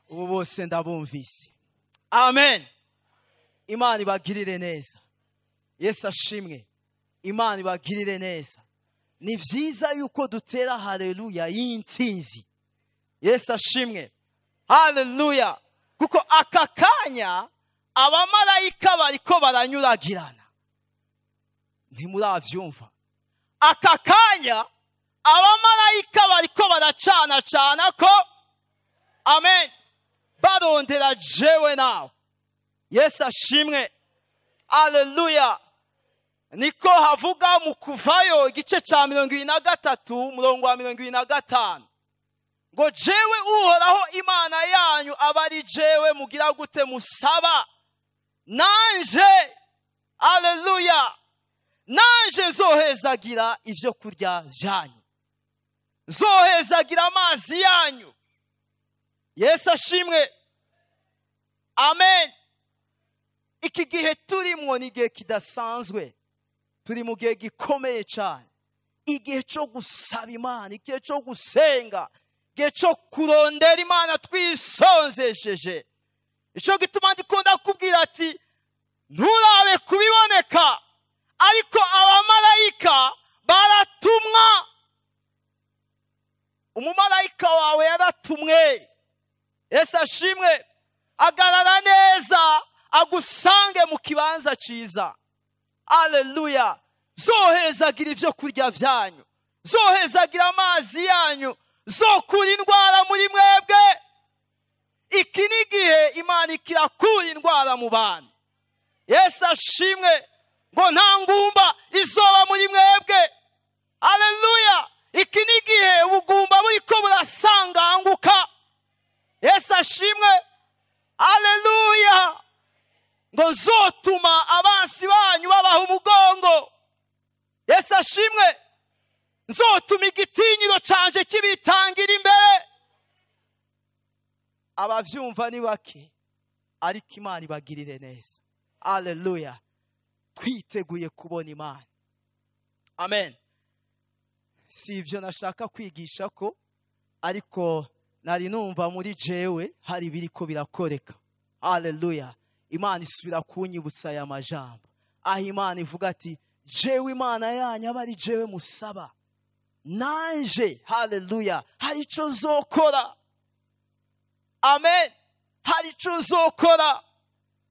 ubu bose ndabumvise. Amen. Imana ibagirire neza. Yesu ashimwe. Imana ibagirire neza. Ni vyiza yuko dutera haleluya y'intsinzi. Yesu ashimwe. Haleluya. Kuko aka kanya abamarayika bariko baranyuragirana. Ntimuravyumva. Aka kanya abamarayika bariko baracana ko. Amen. Barondera jewe nawe. Yesu ashimwe. Haleluya. Niko havuga mu Kuvayo igice ca 23 umurongo wa 25 ngo jewe uhoraho Imana yanyu abari jewe mugira gute musaba nanje. Haleluya. Nanje nzohezagira ivyo kurya vyanyu, nzohezagira amazi yanyu. Yesu ashimwe. Amen. Iki gihe turimwo ni igihe kidasanzwe, turi mu gihe gikomeye cyane, igihe cyo gusaba Imana, igihe cyo gusenga, igihe cyo kurondera Imana twisonzesheje. Ico gituma ndikunda kubwira ati nturabe kubiboneka, ariko abamarayika baratumwa. Umumarayika wawe yaratumwe. Yesu ashimwe. Agarara neza agusange mu kibanza ciza. Haleluya. Zohezagira ivyo kurya vyanyu, zohezagira amazi yanyu, zokura indwara muri mwebwe. Iki ni igihe Imana ikirakura indwara mu bantu. Yesu ashimwe. Ngo nta ngumba izoba muri mwebwe. Haleluya. Iki ni igihe ubugumba buriko burasanganguka. Yesu ashimwe. Haleluya. Ngo nzotuma abansi banyu babaha umugongo. Yesu ashimwe. Nzotuma igitinyiro canje kibitangira imbere. Abavyumva ni bake, ariko Imana ibagirire neza. Haleluya. Twiteguye kubona Imana. Amen. Si ivyo nashaka kwigisha ko, ariko nari numva muri jewe hari biriko birakoreka. Haleluya. Imana isubira kunyibutsa aya majambo. Aho Imana ivuga ati jewe Imana yanyu abari jewe musaba nanje. Haleluya. Hari ico zokora. Amen. Hari ico zokora.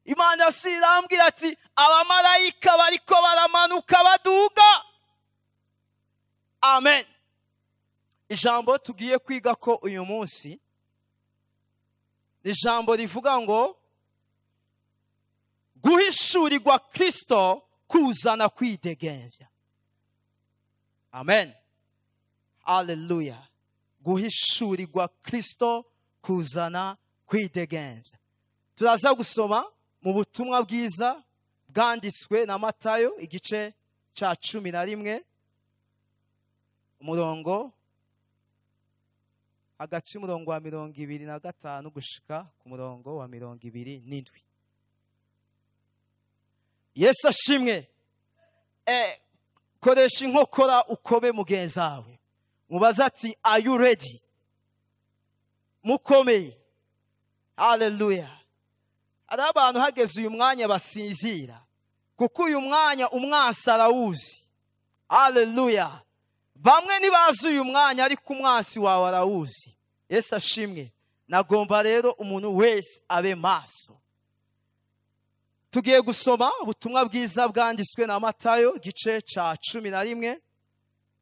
Imana sirambwira ati abamarayika bariko baramanuka baduga. Amen. Ijambo tugiye kwiga ko uyu munsi, ijambo rivuga ngo guhishurirwa Kristo kuzana kwidegembya. Amen. Haleluya. Guhishurirwa Kristo kuzana kwidegembya. Turaza gusoma mu butumwa bwiza bwanditswe na Matayo igice ca 11 umurongo hagati y'umurongo wa 25 gushika ku murongo wa 27. Yesu ashimwe. Koresha inkokora ukobe mugenzi wawe, mubaza ati are you ready? Mukomeye. Haleluya. Ari abantu hageze uyu mwanya basinzira, kuko uyu mwanya umwansi arawuzi. Haleluya. Bamwe ntibazi uyu mwanya, ariko umwansi wawe arawuzi. Yesu ashimwe. Nagomba rero umuntu wese abe maso. Tugiye gusoma ubutumwa bwiza bwanditswe na Matayo igice ca 11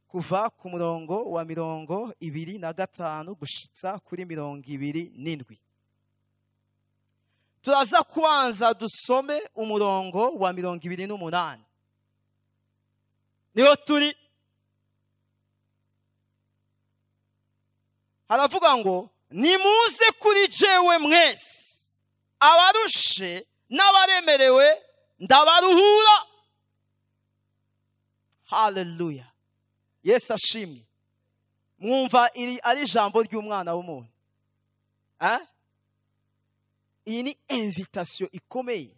kuva ku murongo wa 25 gushitsa kuri 27. Turaza kubanza dusome umurongo wa 28. Niho turi. Haravuga ngo nimuze kuri jewe mwese abarushe n'abaremerewe ndabaruhura. Haleluya. Yesu ashimwe. Mwumva iri ari ijambo ry'umwana w'umuntu. Iyi ni invitation ikomeye,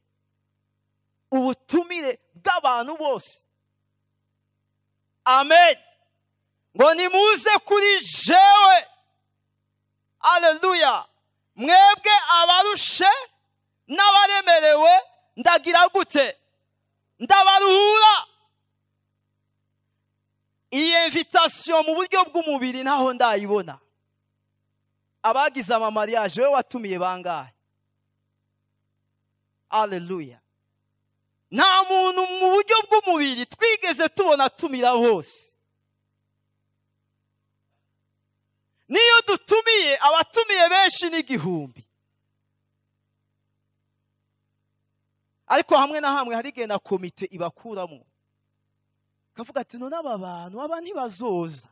ubutumire bw'abantu bose. Amen. Ngo nimuze kuri jewe. Haleluya. mwebwe abarushe n'abaremerewe ndagira gute? Ndabaruhura. Iyi invitation mu buryo bw'umubiri ntaho ndayibona. Abagize amamariage we watumiye bangahe? Haleluya. Nta muntu mu buryo bw'umubiri twigeze tubona tumira bose. Niyo dutumiye abatumiye benshi n'igihumbi. Ariko hamwe na hamwe hari genda komite ibakuramo. Kavuga ati none aba bantu aba ntibazoza.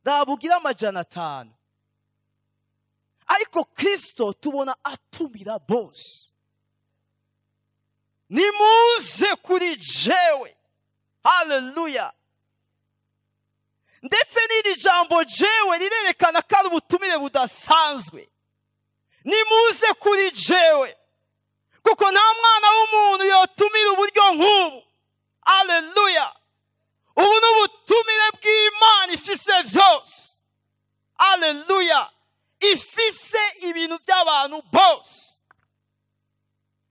Dabugira 500. Ariko Kristo tubona atumira bose. Nimuze kuri jewe. Haleluya. Ndetse n'iri jambo jewe rirerekana ko ari ubutumire budasanzwe. Nimuze kuri jewe. Kuko nta mwana w'umuntu yotumira uburyo nk'ubu. Haleluya. Ubu ni ubutumire bw'Imana ifise vyose. Haleluya. Ifise ibintu by'abantu bose.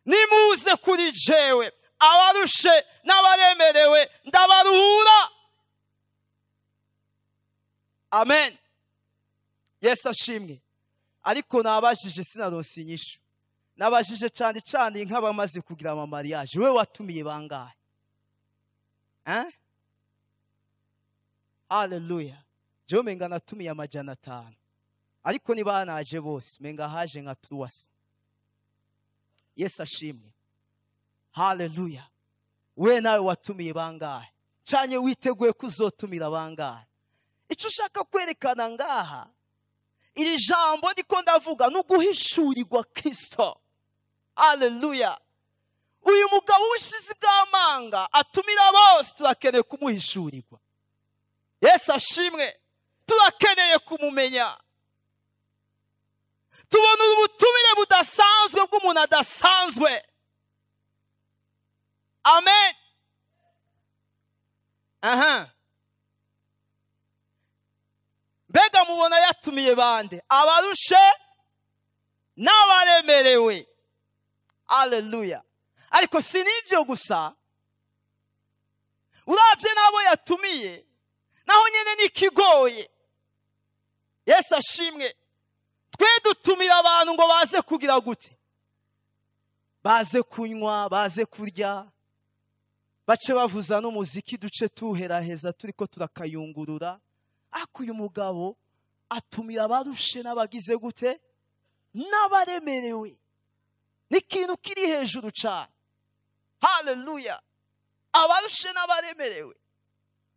Nimuze kuri jewe, abarushe n'abaremerewe ndabaruhura. Amen. Yesu ashimwe. Ariko nabajije sinaronse inyishu. Nabajije cyane nk'abamaze kugira amamariage. We watumiye bangahe? Haleluya. Je menga natumiye 500. Ariko niba naje bose menga haje nka 300. Yesu ashimwe. Haleluya. We nawe watumiye bangahe? Canye witeguye kuzotumira bangahe? Icyo ushaka kwerekana ngaha, iri jambo ndiko ndavuga n'uguhishurirwa Kristo. Haleluya. Uyu mugabo w'ishizi bw'amanga atumira bose, turakeneye kumuhishurirwa. Yesu ashimwe. Turakeneye kumumenya. Tubona ubutumire budasanzwe bw'umuntu adasanzwe. Amen. Mbega mubona yatumiye bande? Abarushe n'abaremerewe. Haleluya. Ariko si n'ivyo gusa. Uravye nabo yatumiye, naho nyene nikigoye. Yesu ashimwe. Twe dutumira abantu ngo baze kugira gute? Baze kunywa, baze kurya, bace bavuza n'umuziki duce tuheraheza turiko turakayungurura. Ako uyu mugabo atumira abarushe n'abagize gute? N'abaremerewe. Ni ikintu kiri hejuru cyane. Haleluya. Abarushe n'abaremerewe.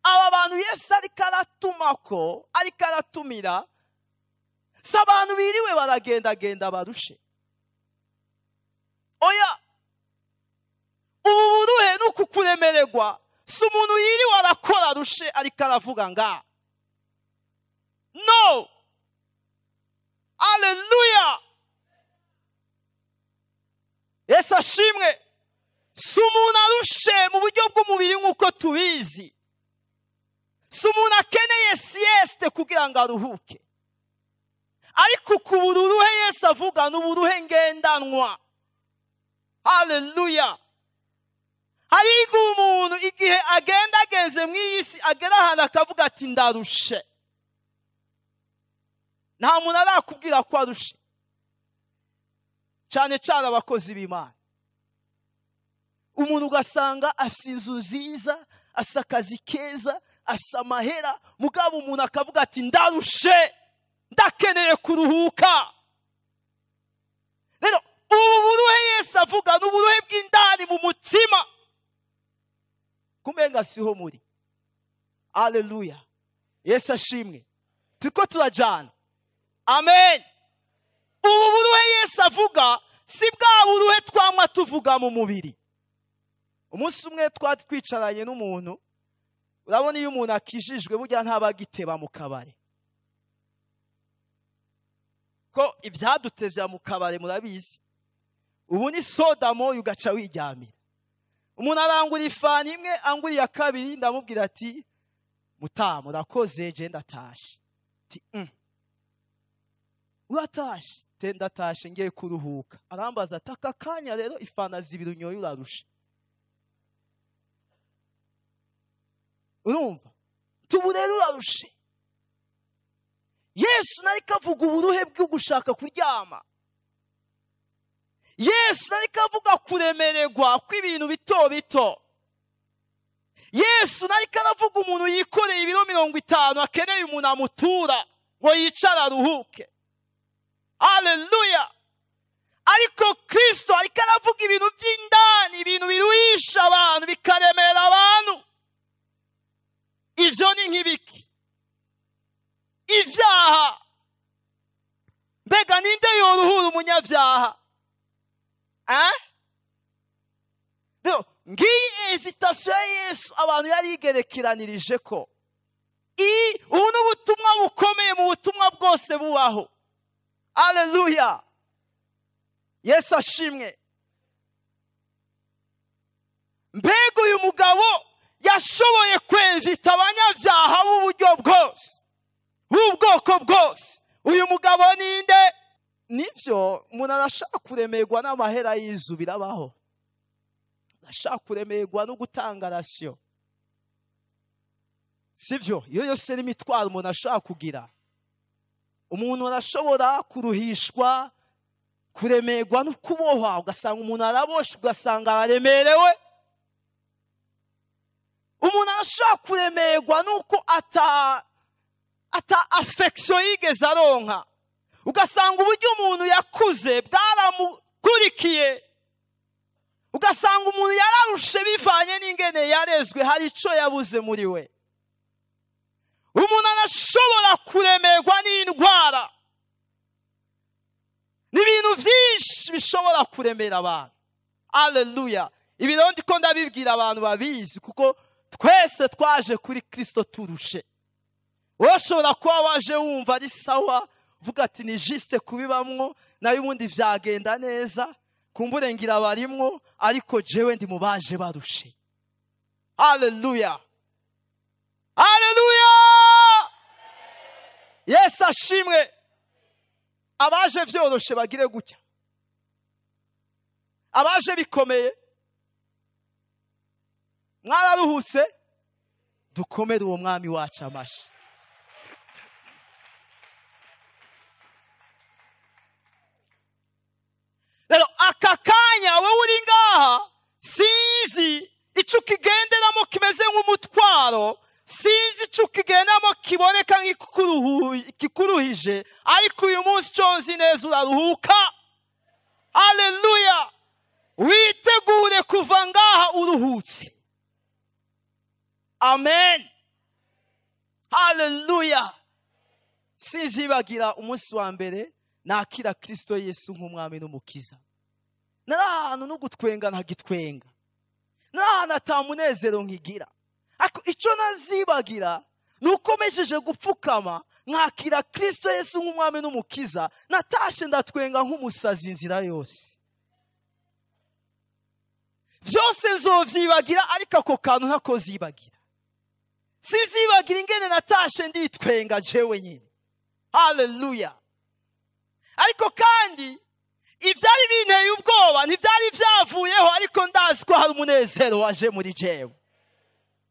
Aba bantu Yesu ariko aratumako, ariko aratumira, si abantu biriwe baragendagenda barushe. Oya. Ubu buruhe nuku kuremererwa, si umuntu yiriwe arakora arushe ariko aravuga nga. No. Haleluya. Yesu ashimwe. Si umuntu arushe mu buryo bw'umubiri nk'uko tubizi. Si umuntu akeneye sieste kugira ngo aruhuke. Ariko ku buruhe Yesu avuga n'uburuhe ngendanwa. Haleluya. Hariho umuntu igihe agenda agenze mu isi agera ahantu akavuga ati ndarushe. Nta muntu arakubwira ko arushe. Cyane abakozi b'Imana. Umuntu ugasanga afite inzu nziza, afite akazi keza, afite amahera, mugabo umuntu akavuga ati ndarushe, ndakeneye kuruhuka. Rero ubu buruhe Yesu avuga n'uburuhe bw'indani mu mutima. Kumenga siho muri. Haleluya. Yesu ashimwe. Turiko turajana. Amen. Ubu buruhe Yesu avuga si bwa buruhe twamwa tuvuga mu mubiri. Umunsi umwe twari twicaranye n'umuntu, urabona iyo umuntu akijijwe burya ntabagiteba mu kabare. Ko ibyadutevya mu kabare murabizi. Ubu ni sodamo ugaca wiryamira. Umuntu arangura ifani imwe, anguriye kabiri, ndamubwira ati mutamu urakoze je ndatashe. Uratashe. ndatashe ngiye kuruhuka. Arambaza ati aka kanya rero ifana zibiri unyoye urarusha. Urumva? Tubu rero urarushe. Yesu nariko avuga uburuhe bwo gushaka kuryama. Yesu nariko avuga kuremererwa kw'ibintu bito bito. Yesu nariko aravuga umuntu yikoreye ibiro 50 akeneye umuntu amutura ngo yicara aruhuke. Haleluya! Ariko Kristo ariko aravuga ibintu by'indani, ibintu biruhisha abantu, bikaremera abantu. Ivyo ni nk'ibiki? Ivyaha. Mbega ninde yoruhura umunyavyaha? Ngiyi invitation ya Yesu abantu yari igerekeranirije ko ubu n'ubutumwa bukomeye mu butumwa bwose bubaho. Haleluya! Yesu ashimwe. Mbega uyu mugabo yashoboye kwevita abanyavyaha b'uburyo bwose, b'ubwoko bwose. Uyu mugabo ninde? Nivyo umuntu arashaka kuremerwa n'amahera y'izu birabaho. Arashaka kuremerwa no gutanga rasyo. Sivyo? Iyo yose n'imitwaro umuntu ashaka kugira. Umuntu arashobora kuruhishwa, kuremerwa no kubohwa, ugasanga umuntu araboshe, ugasanga araremerewe. Umuntu arashaka kuremerwa nuko ata affection yigeze aronka, ugasanga uburyo umuntu yakuze bwaramukurikiye, ugasanga umuntu yararushe bivanye n'ingene yarezwe, hari ico yabuze muri we. Umuntu arashobora kuremerwa n'indwara, n'ibintu vyinshi bishobora kuremera abantu. Haleluya! Ibi rero ndiko ndabibwira abantu babizi, kuko twese twaje kuri Kristo turushe. Woshobora kuba waje wumva ari sawa, vuga ati ni juste kubibamwo, nayo ubundi vyagenda neza, kumbure ngira barimwo, ariko jewe ndi mubaje barushe. Haleluya! Haleluya! Yesu ashimwe. Abaje vyoroshe bagire gutya, abaje bikomeye mwararuhutse, dukomere uwo mwami wacu amashi. Rero aka kanya we uri ngaha, sinzi ico kigenderamo kimeze nk'umutwaro, sinzi ico kigenderamo kiboneka nk'ikuruhije, ariko uyu munsi conzi neza uraruhuka. Haleluya! Witegure kuva ngaha uruhutse. Amen. Haleluya! Sinzibagira umunsi wa mbere nakira Kristo Yesu nk'umwami n'umukiza. Narahantu no gutwenga ntagitwenga, narahantu atamunezero nkigira. Ariko ico nazibagira nuko mejeje gupfukama nkakira Kristo Yesu nk'umwami n'umukiza, natashe ndatwenga nk'umusazi inzira yose. Vyose nzovyibagira, ariko ako kantu ntako zibagira. Sizibagira ingene natashe nditwenga jewe nyine. Haleluya! Ariko kandi ivyari binteye ubwoba ntivyari vyavuyeho, ariko ndazi ko hari umunezero waje muri jewe.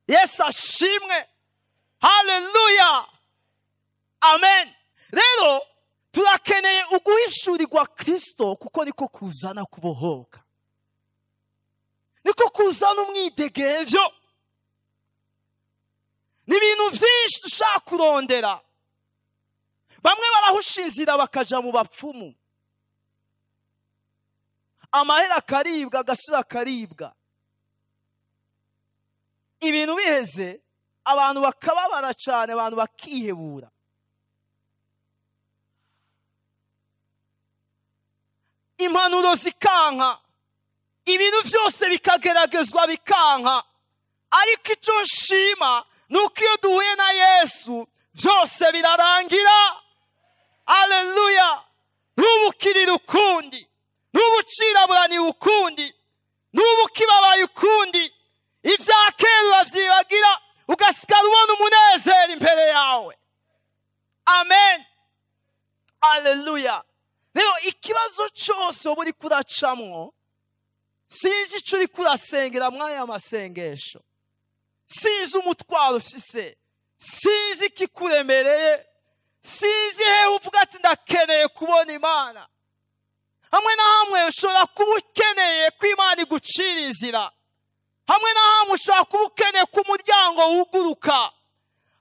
Yesu ashimwe. Haleluya! Amen. Rero turakeneye uguhishurirwa Kristo, kuko niko kuzana kubohoka, niko kuzana umwidegevyo. N'ibintu vyinshi dushaka kurondera. Bamwe barahusha inzira bakaja mu bapfumu, amahera akaribwa, agasura akaribwa. Ibintu biheze abantu bakababara cane, abantu bakihebura. Impanuro zikanka, ibintu vyose bikageragezwa bikanka. Ariko ico nshima nuko iyo duhuye na Yesu vyose birarangira. Haleluya! Ntubukirira ukundi, ntubuciraburani ukundi, ntubukibabaye ukundi. Ivya kera uravyibagira, ugasigara ubona umunezero imbere yawe. Amen. Haleluya! rero ikibazo cyose uba uri kuracamwo, sinzi icyo uri kurasengera mw'aya masengesho, sinzi umutwaro ufise, sinzi ikikuremereye, sinzi hehe uvuga ati ndakeneye kubona Imana. Hamwe na hamwe ushobora kuba ukeneye ko Imana igucira inzira, hamwe na hamwe ushobora kuba ukeneye ko umuryango wuguruka,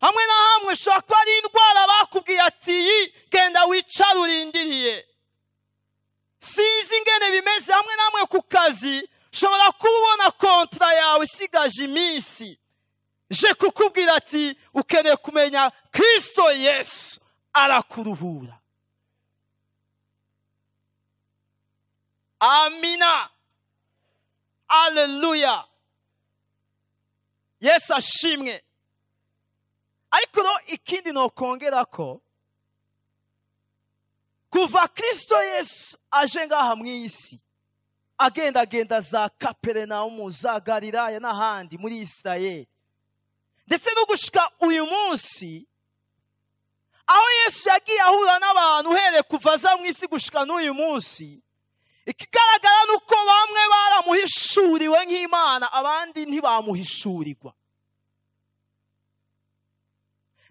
hamwe na hamwe ushobora kuba ari indwara bakubwiye ati genda wicare urindiriye. Sinzi ingene bimeze. Hamwe na hamwe ku kazi ushobora kuba ubona kontra yawe isigaje iminsi, je kukubwira ati ukeneye kumenya Kristo Yesu arakuruhura. Amina, aleluya, Yesu ashimwe. Ariko no ikindi nokongera ko kuva Kristo Yesu aje ngaha mw'isi, agenda za Kaperinaumu, za Galilaya n'ahandi muri Isirayeli, ndetse no gushika uyu munsi aho Yesu yagiye ahura n'abantu uhereye kuva aza mw'isi gushika n'uyu munsi, ikigaragara nuko bamwe baramuhishuriwe nk'Imana, abandi ntibamuhishurirwa.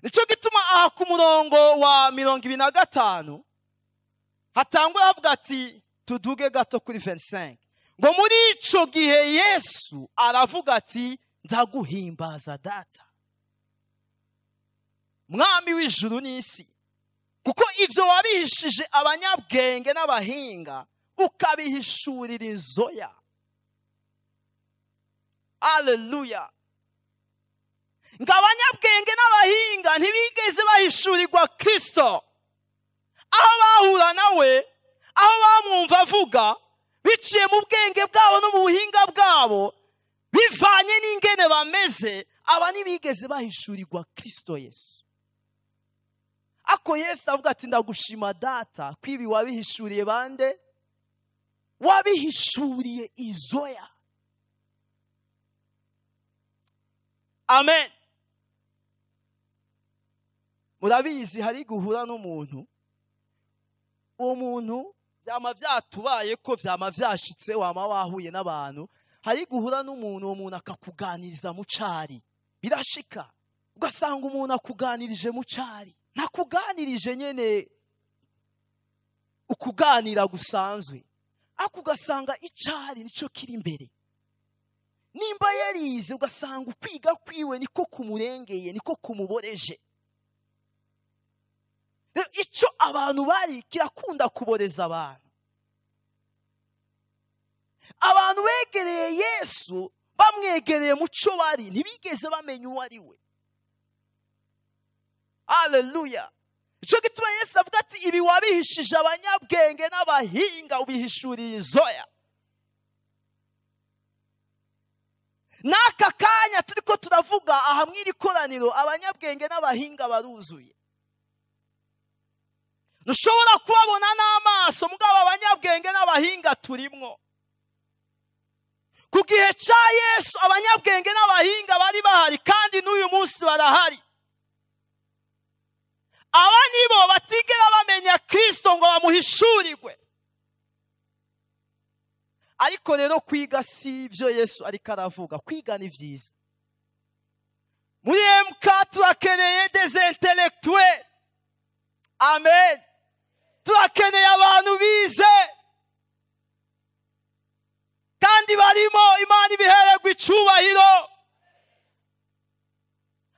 Nico gituma aha ku murongo wa 25 hatangura havuga ati, tuduge gato kuri 25, ngo muri ico gihe Yesu aravuga ati, ndaguhimbaza Data, Mwami w'ijuru n'isi, kuko ivyo wabihishije abanyabwenge n'abahinga, ukabihishurira inzoya. Haleluya. Ngo abanyabwenge n'abahinga ntibigeze bahishurirwa Kristo. Aho bahura nawe, aho bamwumva avuga, biciye mu bwenge bwabo no mu buhinga bwabo, bivanye n'ingene bameze, aba ntibigeze bahishurirwa Kristo Yesu. Ako Yesu avuga ati, ndagushima Data ko ibi wabihishuriye bande? Wabihishuriye izoya. Amen. Murabizi hari guhura n'umuntu, uwo muntu byama byatubaye ko byama byashitse, wama wahuye n'abantu, hari guhura n'umuntu, uwo muntu akakuganiriza mu cari, birashika ugasanga umuntu akuganirije mu cari, ntakuganirije nyene ukuganira gusanzwe, ako ugasanga icari nico kiri imbere. Nimba yarize ugasanga ukwiga kwiwe niko kumurengeye, niko kumuboreje. Ico abantu bari kirakunda kuboreza abantu. Abantu begereye Yesu, bamwegereye muco bari, ntibigeze bamenya uwo ari we. Haleluya. Ico gituma Yesu avuga ati, ibi wabihishije abanyabwenge n'abahinga, ubihishuriye inzoya. N'aka kanya turiko turavuga aha mw'iri koraniro, abanyabwenge n'abahinga baruzuye. Ntushobora kubabona n'amaso, mugabo abanyabwenge n'abahinga turimwo. Ku gihe ca Yesu abanyabwenge n'abahinga bari bahari, kandi n'uyu munsi barahari. Aba nibo batigera bamenya Kristo ngo bamuhishurirwe. Ariko rero kwiga si ibyo Yesu ariko aravuga. Kwiga ni vyiza. Muri MK turakeneye des intellectuels. Amen. Turakeneye abantu bize, kandi barimo Imana ibihererwa icubahiro.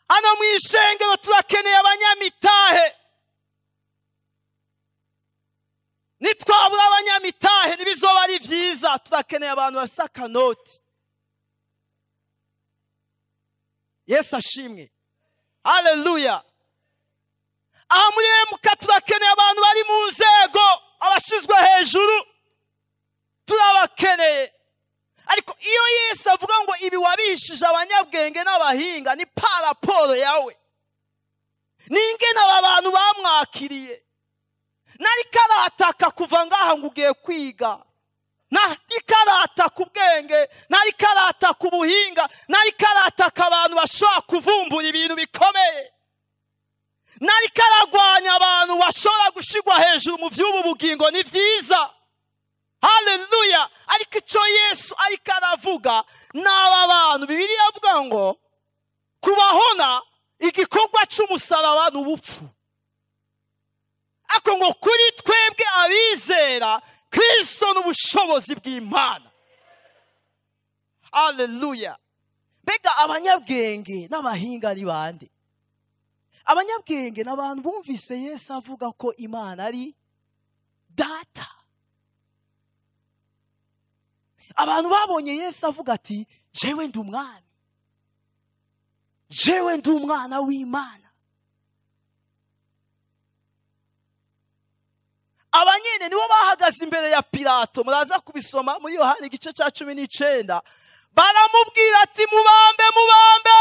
Hano mw'ishengero turakeneye abanyamitahe. Nitwabura abanyamitahe ntibizoba ari vyiza. Turakeneye abantu basaka noti. Yesu ashimwe. Haleluya. Aha muri MK turakeneye abantu bari mu nzego, abashizwe hejuru turabakeneye. Ariko iyo Yesu avuga ngo ibi wabihishije abanyabwenge n'abahinga, ni paraporo yawe, n'ingene aba bantu bamwakiriye. Nariko arataka kuva ngaha ngo ugiye kwiga, nariko arataka ubwenge, nariko arataka ubuhinga, nariko arataka abantu bashobora kuvumbura ibintu bikomeye. nariko aragwanya abantu bashobora gushigwa hejuru mu vy'ubu bugingo. Ni vyiza, haleluya. Ariko ico Yesu ariko aravuga n'aba bantu, Bibiliya avuga ngo kubahona igikorwa c'umusaraba n'ubupfu. Ako ngo kuri twebwe abizera Kristo n'ubushobozi bw'Imana. Haleluya. Mbega abanyabwenge n'abahinga ari bande? Abanyabwenge n'abantu bumvise Yesu avuga ko Imana ari data. Abantu babonye Yesu avuga ati jewe ndi umwami, jewe ndi umwana w'Imana. Abanyene nibo bahagaze imbere ya Pilato, muraza kubisoma muri Yohana igice cya 19. Baramubwira ati mubambe, mubambe,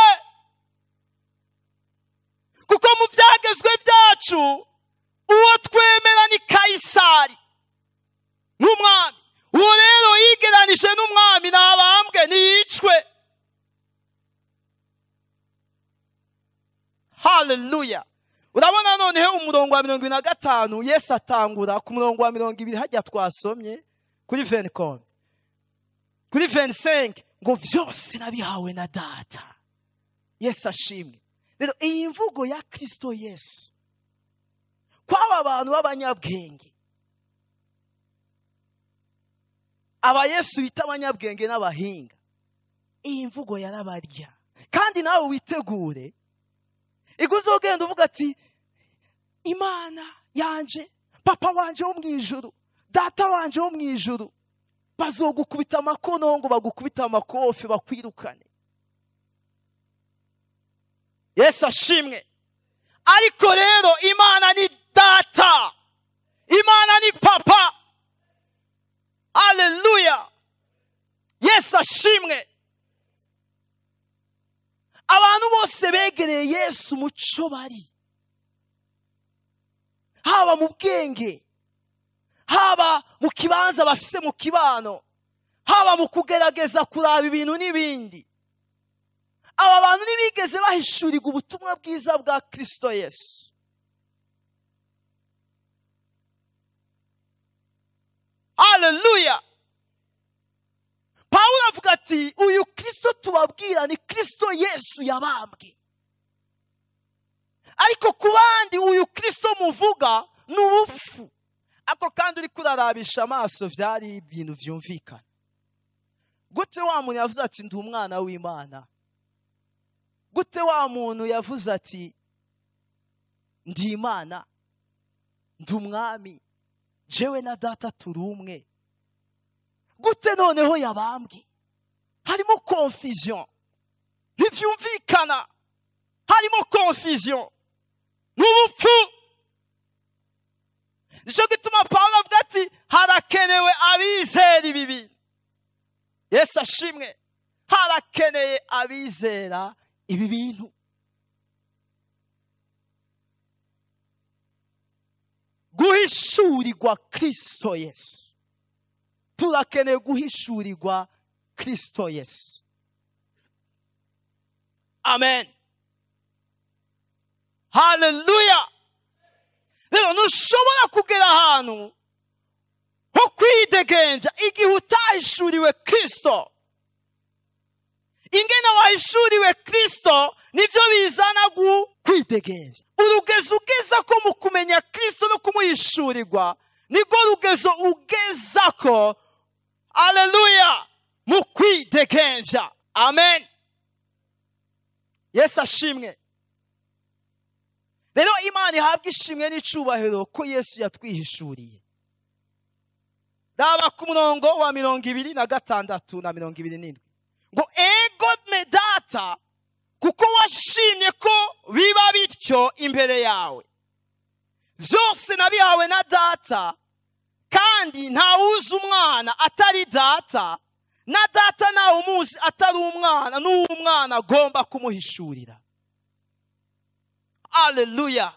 kuko mu byagezwe byacu uwo twemera ni Kayisari nk'umwami. Uwo rero yigeranije n'umwami nabambwe, niyicwe. Haleluya. Urabona noneho umurongo wa 25 Yesu atangura ku murongo wa 20 hajya twasomye kuri 24 kuri 25 ngo vyose nabihawe na data. Yesu ashimwe. Rero iyi mvugo ya Kristo Yesu kwaba abantu b'abanyabwenge, aba Yesu bita abanyabwenge n'abahinga, iyi mvugo yarabarya. Kandi nawe witegure iguzogenda uvuga ati Imana yanje, papa wanje wo mwijuru, data wanje wo mwijuru, bazogukubita amakono ngo bagukubita amakofi bakwirukane. Yesu ashimwe. Ariko rero Imana ni data, Imana ni papa. Haleluya. Yesu ashimwe. Abantu bose begereye Yesu muco bari, haba mu bwenge, haba mu kibanza bafise mu kibano, haba mu kugerageza kuraba ibintu n'ibindi, aba bantu ntibigeze bahishurirwa ubutumwa bwiza bwa Kristo Yesu. Haleluya. Pawulo avuga ati uyu Kristo tubabwira ni Kristo Yesu yabambwe. Ariko ku bandi uyu Kristo muvuga n'ubupfu. Ako kandi uri kurarabisha amaso byari ibintu vyumvikana. Gute wa muntu yavuze ati ndi umwana w'Imana? Gute wa muntu yavuze ati ndi Imana, ndi umwami, jewe na data turi umwe? Gute noneho yabambwe? Harimo confusion, ntivyumvikana, harimo confusion n'ubupfu. Nico gituma Pawulo avuga ati harakenewe abizera ibi bintu. Yesu ashimwe. Harakeneye abizera ibi bintu. Guhishurirwa Kristo Yesu. Turakeneye guhishurirwa Kristo Yesu. Amen. Haleluya. Rero ntushobora kugera ahantu ho kwidegenja igihe utahishuriwe Kristo. Ingene wahishuriwe Kristo nivyo bizana kwidegenja. Urugezo ugeza ko mu kumenya Kristo no kumuhishurirwa niko rugezo ugeza ko, haleluya, mu kwidegenja. Amen. Yesu ashimwe. Rero Imana ihabwa ishimwe n'icubahiro ko Yesu yatwihishuriye. Daba ku murongo wa 26 na 27 ngo ego me data, kuko washimye ko biba bityo imbere yawe. Vyose nabihawe na data, kandi ntawuzi umwana atari data, na data nawe umuzi atari umwana, n'umwana agomba kumuhishurira. Haleluya.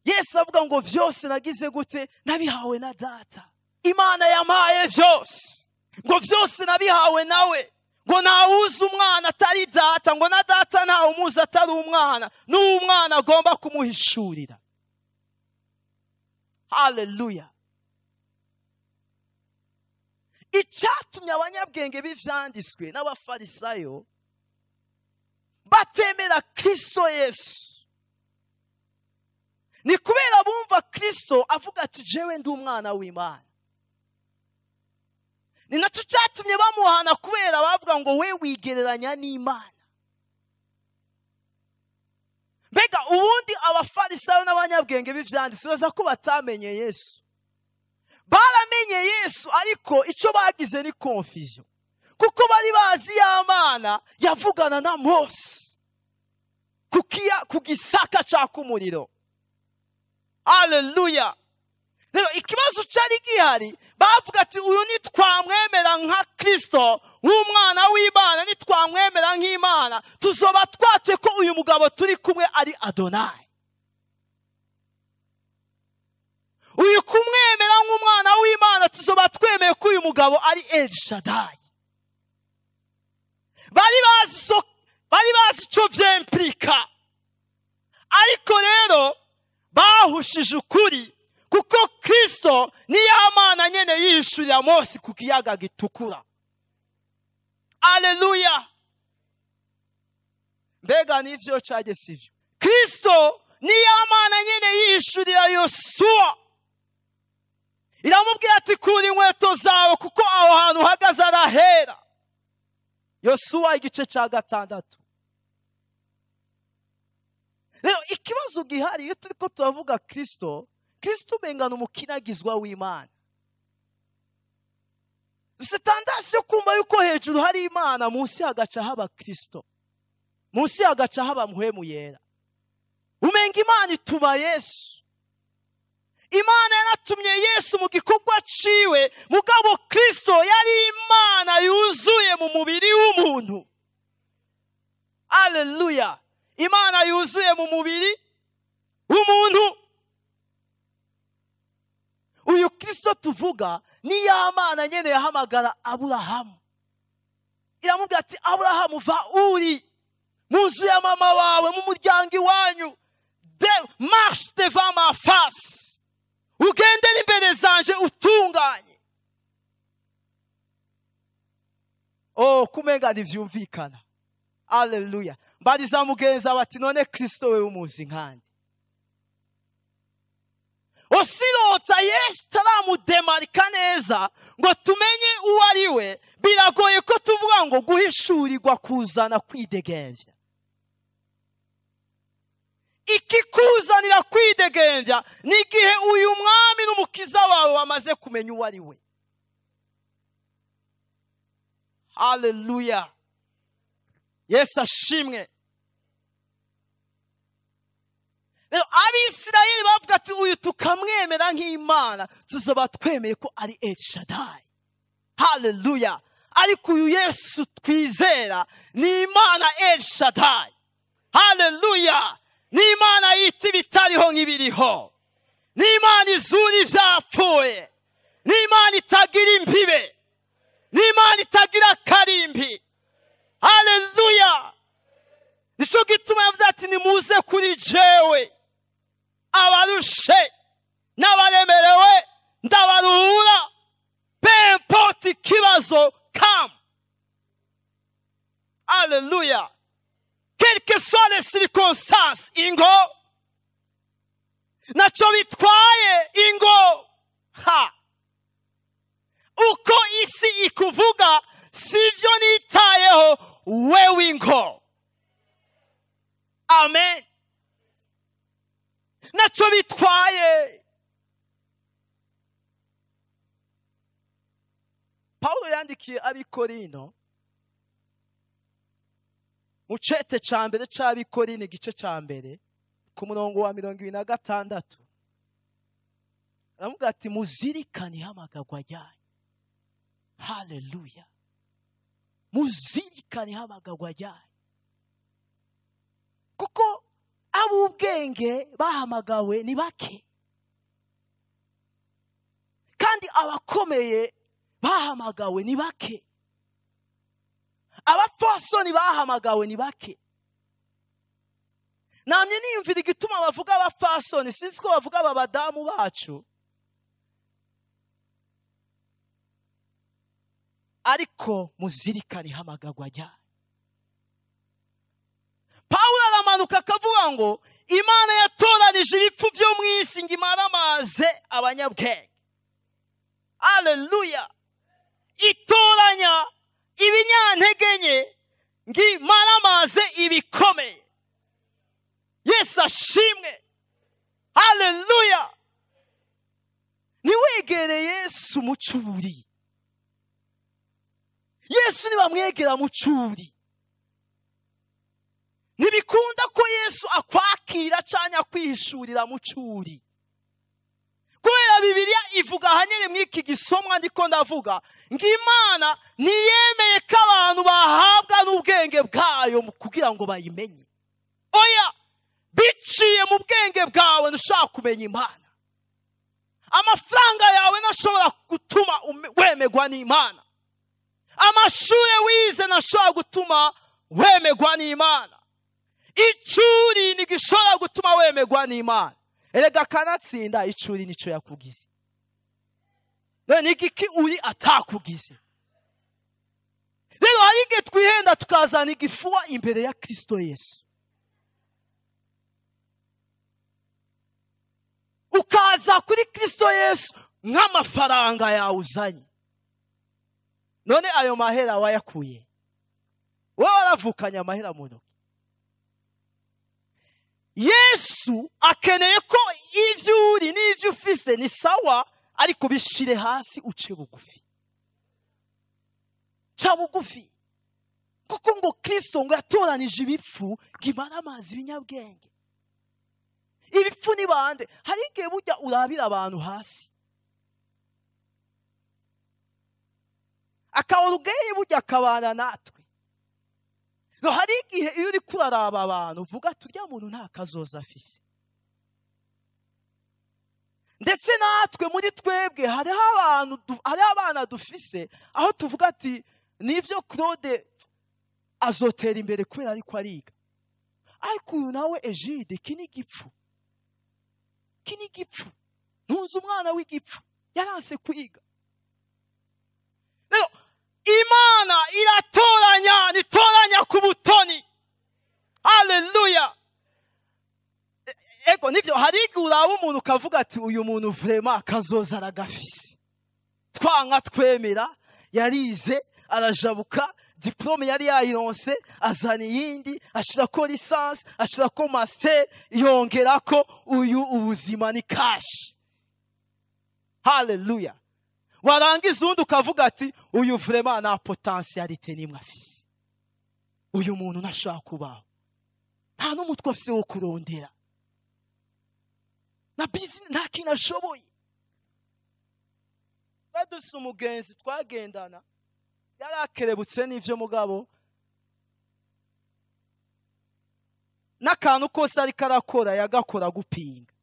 Yesu avuga ngo vyose nagize gute? Nabihawe na data. Imana yampaye vyose, ngo vyose nabihawe nawe, ngo ntawuzi umwana atari data, ngo na data ntawe umuzi atari umwana, n'umwana agomba kumuhishurira. Haleluya. Icyatumye abanyabwenge b'ivyanditswe n'abafarisayo batemera Kristo Yesu, ni kubera bumva Kristo avuga ati jewe ndi umwana w'Imana. Ni nacyo cyatumye bamuhana, kubera bavuga ngo we wigereranya n'Imana. Mbega ubundi abafarisayo n'abanyabwenge b'ivyanditswe baza ko batamenye Yesu. Baramenye Yesu, ariko icyo bagize ni confusion, kuko bari bazi ya Mana yavugana na Mose ku gisaka caka umuriro. Haleluya. Rero ikibazo cyari gihari, bavuga ati uyu nitwamwemera nka Kristo nk'umwana w'Imana, nitwamwemera nk'Imana, tuzoba twatse ko uyu mugabo turi kumwe ari Adonai. Uyu kumwemera nk'umwana w'Imana, tuzoba twemeye ko uyu mugabo ari El Shaddai. Bari bazi icyo vyemplika, ariko rero bahushije ukuri, kuko Kristo ni ya Mana nyene yishurira Mose ku kiyaga gitukura. Haleluya. Mbega nivyo cage sivyo? Kristo ni ya Mana nyene yishurira Yosuwa, iramubwira ati kura inkweto zawe kuko aho hantu uhagaze arahera. Yosuwa igice cya 6. Rero ikibazo gihari iyo turiko turavuga Kristo ubengana umukinagizwa w'Imana. Dufite yo kumva yuko hejuru hari Imana, munsi hagaca haba Kristo, munsi hagaca haba Mpwemu Yera. Umenga Imana ituba Yesu. Imana yaratumye Yesu mu gikorwa ciwe, mugabo Kristo yari Imana yuzuye mu mubiri w'umuntu. Haleluya. Imana yuzuye mu mubiri w'umuntu. Uyu Kristo tuvuga ni ya Mana nyene yahamagara Aburahamu, iramubwira ati Aburahamu va uri mu nzu ya mama wawe, mu muryango iwanyu, marche devant ma face, ugendere imbere zanje utunganye. Oh, kumenga ntivyumvikana. Haleluya. Mbariza mugenza bati none Kristo we umuzi nkandi? Osirota Yesu taramudemarika neza ngo tumenye uwo ari we, biragoye ko tuvuga ngo guhishurirwa kuzana kwidegembya. Ikikuzanira kwidegembya ni igihe uyu mwami n'umukiza wawe wamaze kumenya uwo ari we. Haleluya. Yesu ashimwe. Rero Abisirayeli bavuga ati uyu tukamwemera nk'Imana, tuzoba twemeye ko ari El Shaddai. Haleluya. Ariko uyu Yesu twizera ni Imana El Shaddai. Haleluya. Ni Imana yita ibitariho nk'ibiriho, ni Imana izura ivyapfuye, ni Imana itagira imbibe, ni Imana itagira karimbi. Haleluya. Nico gituma yavuze ati nimuze kuri jewe abarushe n'abaremerewe ndabaruhura, peu importe ikibazo come. Haleluya. Quelles que soient les circonstances, ingo naco bitwaye ingo. Ha. Uko isi ikuvuga sivyo nitayeho wewe ingo. Amen. Naco bitwaye. Paulo yandikiye Abikorino mu cete ca mbere c'Abikorino igice ca mbere ku murongo wa 26 aravuga ati muzirikane ihamagagwa ryanyu. Haleluya. Muzirikane ihamagagwa ryanyu, kuko ab'ubwenge bahamagawe ni bake, kandi abakomeye bahamagawe ni bake. abapfasoni bahamagawe ni bake. Namye niyumvira igituma bavuga abapfasoni, sinzi ko bavuga abadamu bacu. Ariko muzirikane ihamagagwa ryayo. Pawulo aramanuka akavuga ngo Imana yatoranije ibipfu byo mu isi ngo imaramaze abanyabwenge. Haleluya. Itoranya ibinyantege nke ngo imaramaze ibikomeye. Yesu ashimwe. Haleluya. Niwegere Yesu mu cyuri. Yesu nibamwegera mu cyuri. Ntibikunda ko Yesu akwakira cyangwa akwihishurira mu cyuri. Kubera Bibiliya ivuga hanyine mw'iki gisomwa ndiko ndavuga ngo Imana ntiyemeye ko abantu bahabwa n'ubwenge bwayo kugira ngo bayimenye. Oya, biciye mu bwenge bwawe ntushaka kumenya Imana. Amafaranga yawe ntashobora gutuma wemegwa n'Imana. Amashuri wize ntashobora gutuma wemegwa n'Imana. Icuri ntigishobora gutuma wemegwa n'Imana. Erega kanatsinda icuri nico yakugize. None igiki uri atakugize. Rero hari igihe twihenda tukazana igifuwa imbere ya Kristo Yesu. Ukaza kuri Kristo Yesu nk'amafaranga yawe uzanye. None ayo mahera wayakuye? Wowe waravukanye amahera mu ntoki. Yesu akeneye ko ivyo uri n'ivyo ufise ni sawa, ariko bishire hasi uce bugufi. Ca bugufi. Kuko ngo Kristo ngo yatoranije ibipfu gimara amazi ibinyabwenge. Ibipfu ni bande? Hari igihe burya urabira abantu hasi. Akawurugeye burya akabana natwe. No hari igihe iyo uri kuraraba abantu uvuga turya muntu nta kazoza afise. Ndetse natwe muri twebwe hari abana dufise aho tuvuga ati nivyo Claude azotera imbere kubera ariko ariga. Ariko uyu nawe Egide kini gipfu. Kini gipfu. Ntunze umwana w'igipfu. Yaranse kwiga. Rero Imana iratoranya, nitoranya ku butoni. Haleluya. Ego nivyo hari igihe uraba umuntu ukavuga ati uyu muntu vraiment kazoza aragafise. Twanka twemera, yarize, arajabuka, diplome yari yayironse, azana iyindi, ashirako lisansi, ashirako master, yongerako uyu ubuzima ni cash. Haleluya. Warangiza undi ukavuga ati uyu vraiment na potentialite nimwe afise. Uyu muntu ntashaka kubaho. Nta n'umutwe afise wo kurondera. Na business nta kintu ashoboye. Baduse umugenzi twagendana yarakerebutse n'ivyo mugabo n'akantu kose ari karakora yagakora gupinga.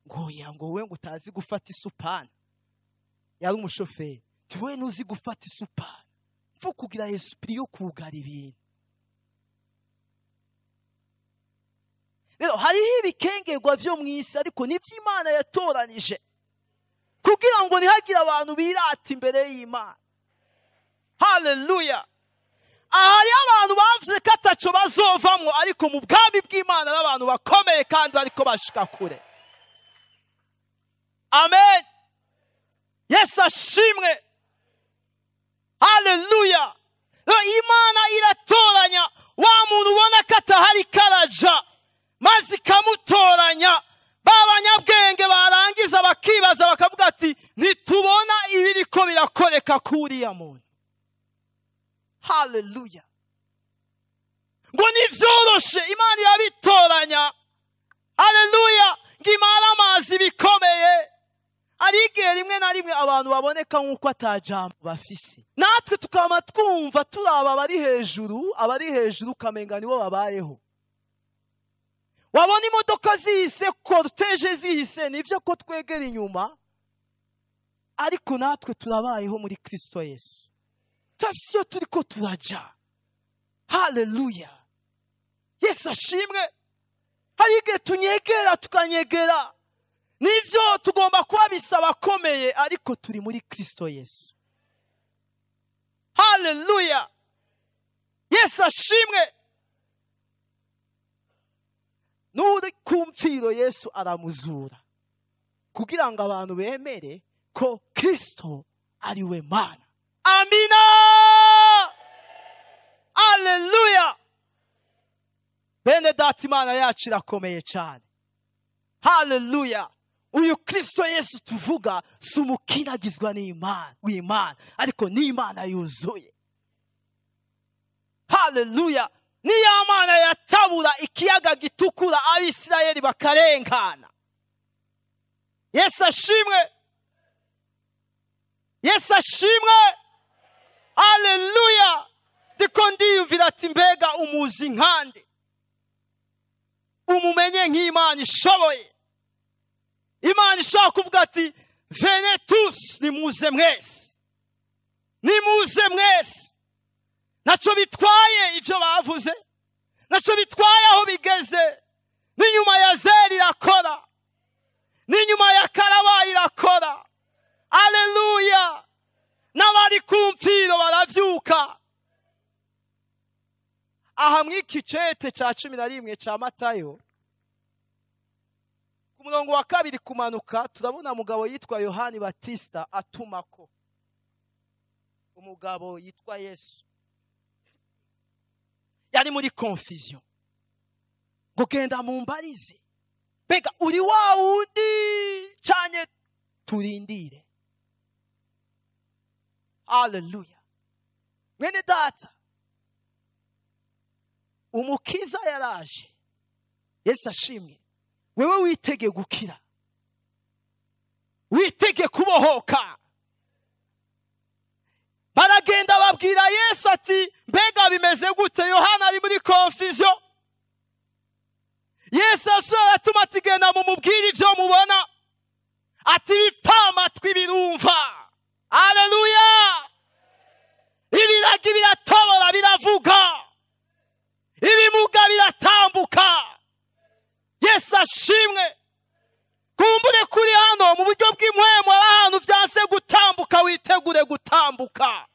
Ngoya ngo we ngo utazi gufata isupana. Yari umushoferi. Tiwe nuzi gufata isupana. Mfo kugira esprit yo kugara ibintu. Rero hariho ibikengerwa vyo mwisi ariko nivyo Imana yatoranije kugira ngo nihagira abantu birata imbere y'Imana. Haleluya. Ahari abantu bavuze ko ataco bazovamwo ariko mu bwami bw'Imana n'abantu bakomeye kandi bariko bashika kure. Amen. Yesu ashimwe. Haleluya. Imana iratoranya wa muntu ubona ko atahari karaja maze ikamutoranya. Babanyabwenge barangiza bakibaza bakavuga ati nitubona ibiriko birakoreka kuri ya muntu. Haleluya. Ngo nivyoroshe Imana irabitoranya. Haleluya. Ngimara amazi bikomeye. Ari igihe rimwe na rimwe abantu baboneka nk'uko atajambo bafise. Natwe tukama twumva turaba abari hejuru ukamenga nibo babayeho. Wabona imodoka zihise, cortege zihise, nivyo ko twegera inyuma. Ariko natwe turabayeho muri Kristo Yesu. Tafisiyo turiko turaja. haleluya. Yesu ashimwe. Hari igihe tunyegera tukanyegera, nivyo tugomba kuba bisaba akomeye, ariko turi muri Kristo Yesu. Haleluya. Yesu ashimwe. Nuri kumfiro Yesu aramuzura kugira ngo abantu bemere ko Kristo ari we Mana. Amina. Haleluya. Bene data, Imana yacu irakomeye cyane. Haleluya. Uyu Kristo Yesu tuvuga si umukinagizwa w'Imana, ariko ni Imana yuzuye. Haleluya. Ni ya Mana yatabura ikiyaga gitukura Abisirayeli bakarengana. Yesu ashimwe. Yesu ashimwe. Haleluya. Ndiko ndiyumvira ati mbega umuzi nkande, umumenye nk'Imana ishoboye. Imana ishobora kuvuga ati venez tous, nimuze mwese, nimuze mwese. Naco bitwaye ivyo bavuze, naco bitwaye aho bigeze. N'inyuma ya Zeri irakora, n'inyuma ya Karabayi irakora. Haleluya. N'abari kumfiro baravyuka. Aha mw'iki cete ca 11 ca Matayo, ku murongo wa 2 kumanuka, turabona mugabo yitwa Yohani Batista atumako umugabo yitwa Yesu. Yari muri confusion, ngo genda mumbarize, mbega uri wa wundi cyane turindire. Haleluya. Mwene data, umukiza yaraje. Yesu ashimwe. Wewe witege gukira, witege kubohoka. Baragenda babwira Yesu ati mbega bimeze gute? Yohana ari muri confusion. Yesu atuma ati genda mumubwire ivyo mubona, ati bipfa amatwi birumva. Haleluya. Ibiragi biratobora biravuga, ibimuga biratambuka. Yesu ashimwe. Kumbure kuri hano mu buryo bw'impwemu, ahantu vyanse gutambuka, witegure gutambuka.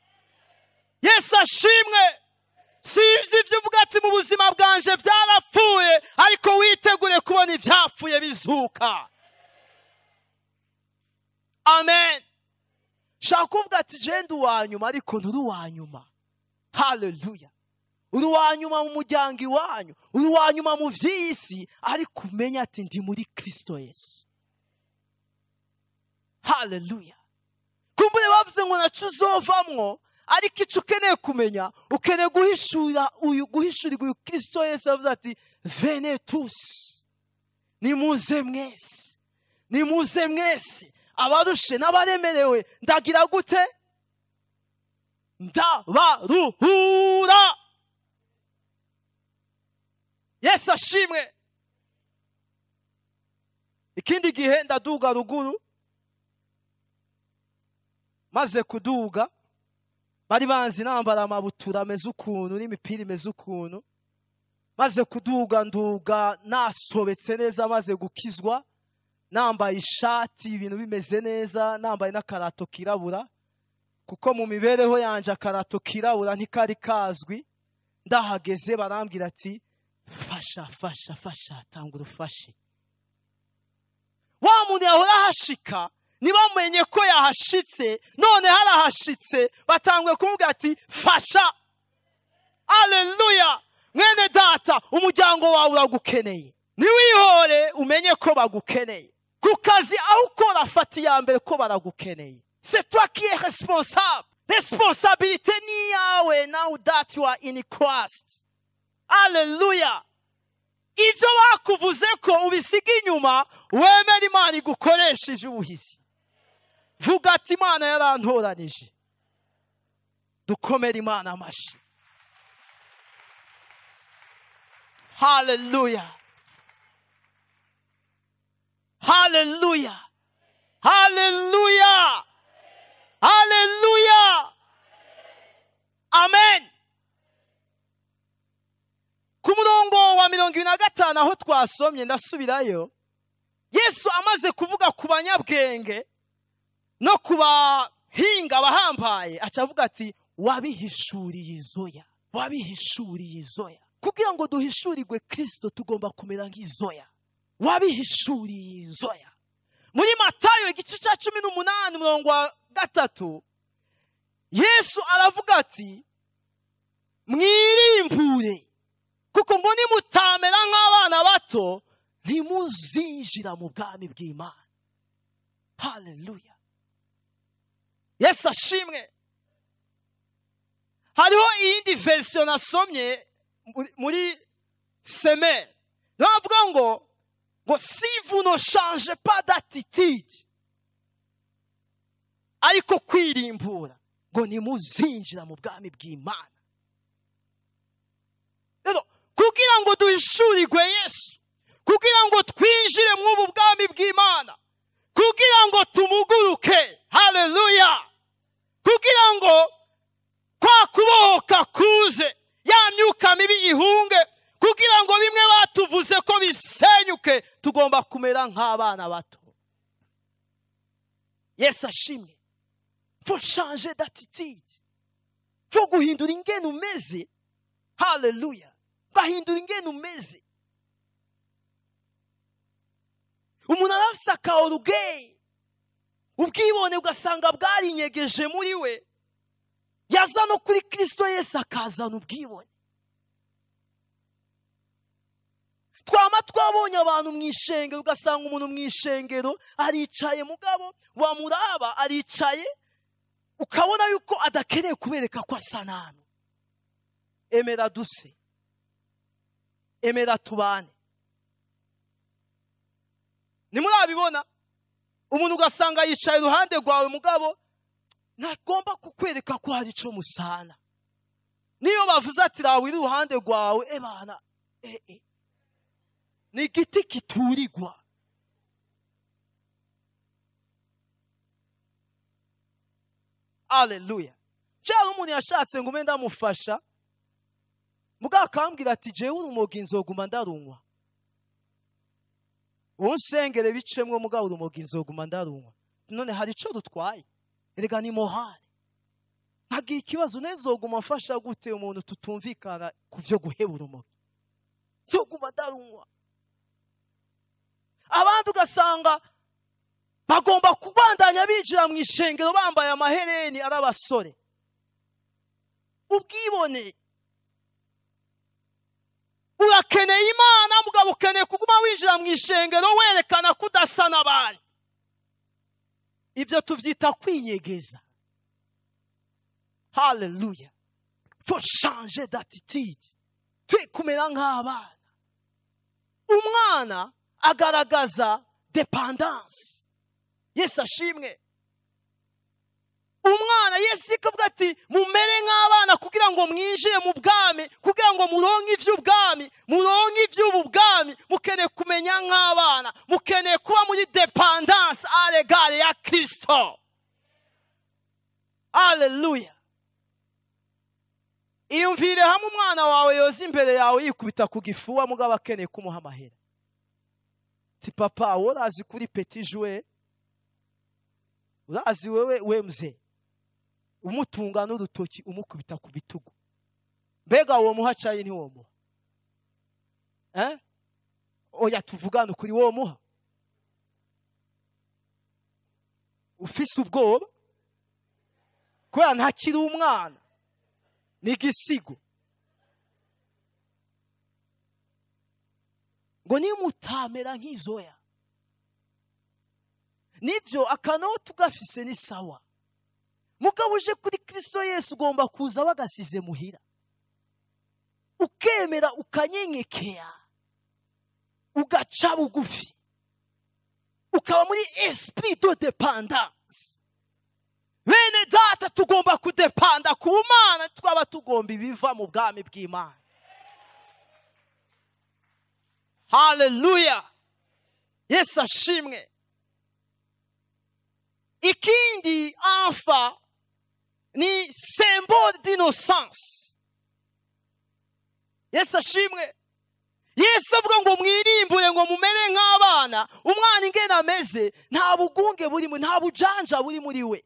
Yesu ashimwe. Sizi ivyo uvuga ati mu buzima bwanje vyarapfuye, ariko witegure kubona ivyapfuye bizuka. Amen. Shaka kuvuga ati jenda uwanyuma, ariko nturi uwanyuma. Haleluya. Uri uwanyuma mu muryango iwanyu, uri uwanyuma mu vy'isi, ariko umenya ati ndi muri Kristo Yesu. Haleluya. Kumbure bavuze ngo naco uzovamwo, ariko ico ukeneye kumenya, ukeneye guhishurirwa uyu Kristo Yesu. Yavuze ati venez tous, nimuze mwese, nimuze mwese, abarushe n'abaremerewe, ndagira gute? Ndabaruhura. Yesu ashimwe. Ikindi gihe ndaduga ruguru, maze kuduga bari banzi nambara amabutura ameze ukuntu n'imipira imeze ukuntu. Maze kuduga nduga nasobetse neza, maze gukizwa, nambaye ishati ibintu bimeze neza, nambaye n'akarato kirabura, kuko mu mibereho yanje akarato kirabura ntikari kazwi. Ndahageze barambwira ati fasha fasha fasha, tangura ufashe. Wa muntu yahora hashika, nibamenye ko yahashitse, none harahashitse, batangwe kumubwira ati fasha. Haleluya. Mwene data, umuryango wawe uragukeneye. Niwihore umenye ko bagukeneye. Ku kazi aho ukora, fata iya mbere ko baragukeneye. C'est toi qui es responsable. Responsabilité ni yawe now that you are in Christ. Haleluya. Ivyo bakuvuze ko ubisiga inyuma, wemera Imana igukoresheje ubuhizi. Vuga ati Imana yarantoranije. Dukomere Imana amashi. Haleluya. Haleluya. Haleluya. Haleluya. Amen. 25 aho twasomye, ndasubirayo, Yesu amaze kuvuga ku banyabwenge no ku bahinga bahambaye, acavuga ati wabihishuriye izoya, wabihishuriye izoya. Kugira ngo duhishurirwe Kristo tugomba kumera nk'izoya, wabihishuriye izoya. Muri Matayo igice cya 18:3 Yesu aravuga ati mwirimbure, kuko ngo nimutamera nk'abana bato ntimuzinjira mu bwami bw'Imana. Haleluya, Yesu ashimwe. Hariho iyindi version nasomye muri Semel, navuga ngo si vous ne changez pas d'attitude, ariko kwirimbura ngo nimuzinjira mu bwami bw'Imana. Rero kugira ngo duhishurirwe Yesu, kugira ngo twinjire mu bwami bw'Imana, kugira ngo tumuguruke, haleluya, kugira ngo kwa kubohoka kuze, ya myuka mibi ihunge, kugira ngo bimwe batuvuze ko bisenyuke, tugomba kumera nk'abana bato. Yesu ashimwe. Faut changer d'attitude, faut guhindura ingene umeze, haleluya, gahindura ingene umeze. Umuntu arafise akaorugeye, ubwibone ugasanga bwarinyegeje muri we, yaza no kuri Kristo Yesu akazana ubwibone. Twama twabonye abantu mw'ishengero, ugasanga umuntu mw'ishengero aricaye, mugabo wamuraba aricaye ukabona yuko adakeneye kubereka ko asa nabi. Emera duse, emera tubane. Nimurabibona umuntu ugasanga yicaye iruhande rwawe, mugabo ntagomba kukwereka ko hari ico musana. Niyo bavuze ati rawe iri iruhande rwawe, ebana ni igiti kiturirwa. Haleluya. Cyangwa umuntu yashatse ngo umenda amufasha, mugabo akambwira ati jewe urumogi nzoguma ndarunywa. Unsengere bicemwe, mugabo urumogi nzoguma ndarunywa. None hari ico rutwaye? Erega ni mohane. Ntagira ikibazo, nezoguma mfasha gute umuntu tutumvikana kuvyo guheba urumogi? Nzoguma ndarunywa. Abantu ugasanga bagomba kubandanya binjira mu ishengero bambaye amahereni ari abasore. Ubwibone. Urakeneye Imana, mugabo ukeneye kuguma winjira mu ishengero werekana kudasa n'abandi. Ibyo tuvyita kwinyegeza. Haleluya. Faut changer d'attitude, twe kumera nk'abana. Umwana agaragaza dependance. Yesu ashimwe. Umwana Yesu akavuga ati mumere nk'abana kugira ngo mwinjire mu bwami, kugira ngo muronke ivy'ubwami, muronke ivy'ubwami, mukeneye kumenya nk'abana, mukeneye kuba muri dependance à l'égard ya Kristo. Haleluya. Iyumvire hamwe umwana wawe yoza imbere yawe yikubita ku gifuwa, mugabo akeneye kumuha amahera. Ti papa, urazi kuri petit jouet, urazi wewe mzee, umutunga n'urutoki umukubita ku bitugu. Mbega uwo muha cayi ni womuha? Oya tuvugana ukuri, wo muha? Ufise ubwoba kubera ntakiri umwana, ni igisigo. Ngo nimutamera nk'izoya. Nivyo akanota ugafise ni sawa, mugabo uje kuri Kristo Yesu ugomba kuza bagasize muhira, ukemera ukanyenyekea, ugaca bugufi, ukaba muri esprit de dépendance. Bene data, tugomba kudepanda ku Mana, twaba tugomba ibiva mu bwami bw'Imana. Haleluya. Yesu ashimwe. Ikindi enfant ni symbole d'innocence. Yesu ashimwe. Yesu avuga ngo mwirimbure ngo mumere nk'abana. Umwana ingene ameze nta bugunge burimo, nta bujanja buri muri we.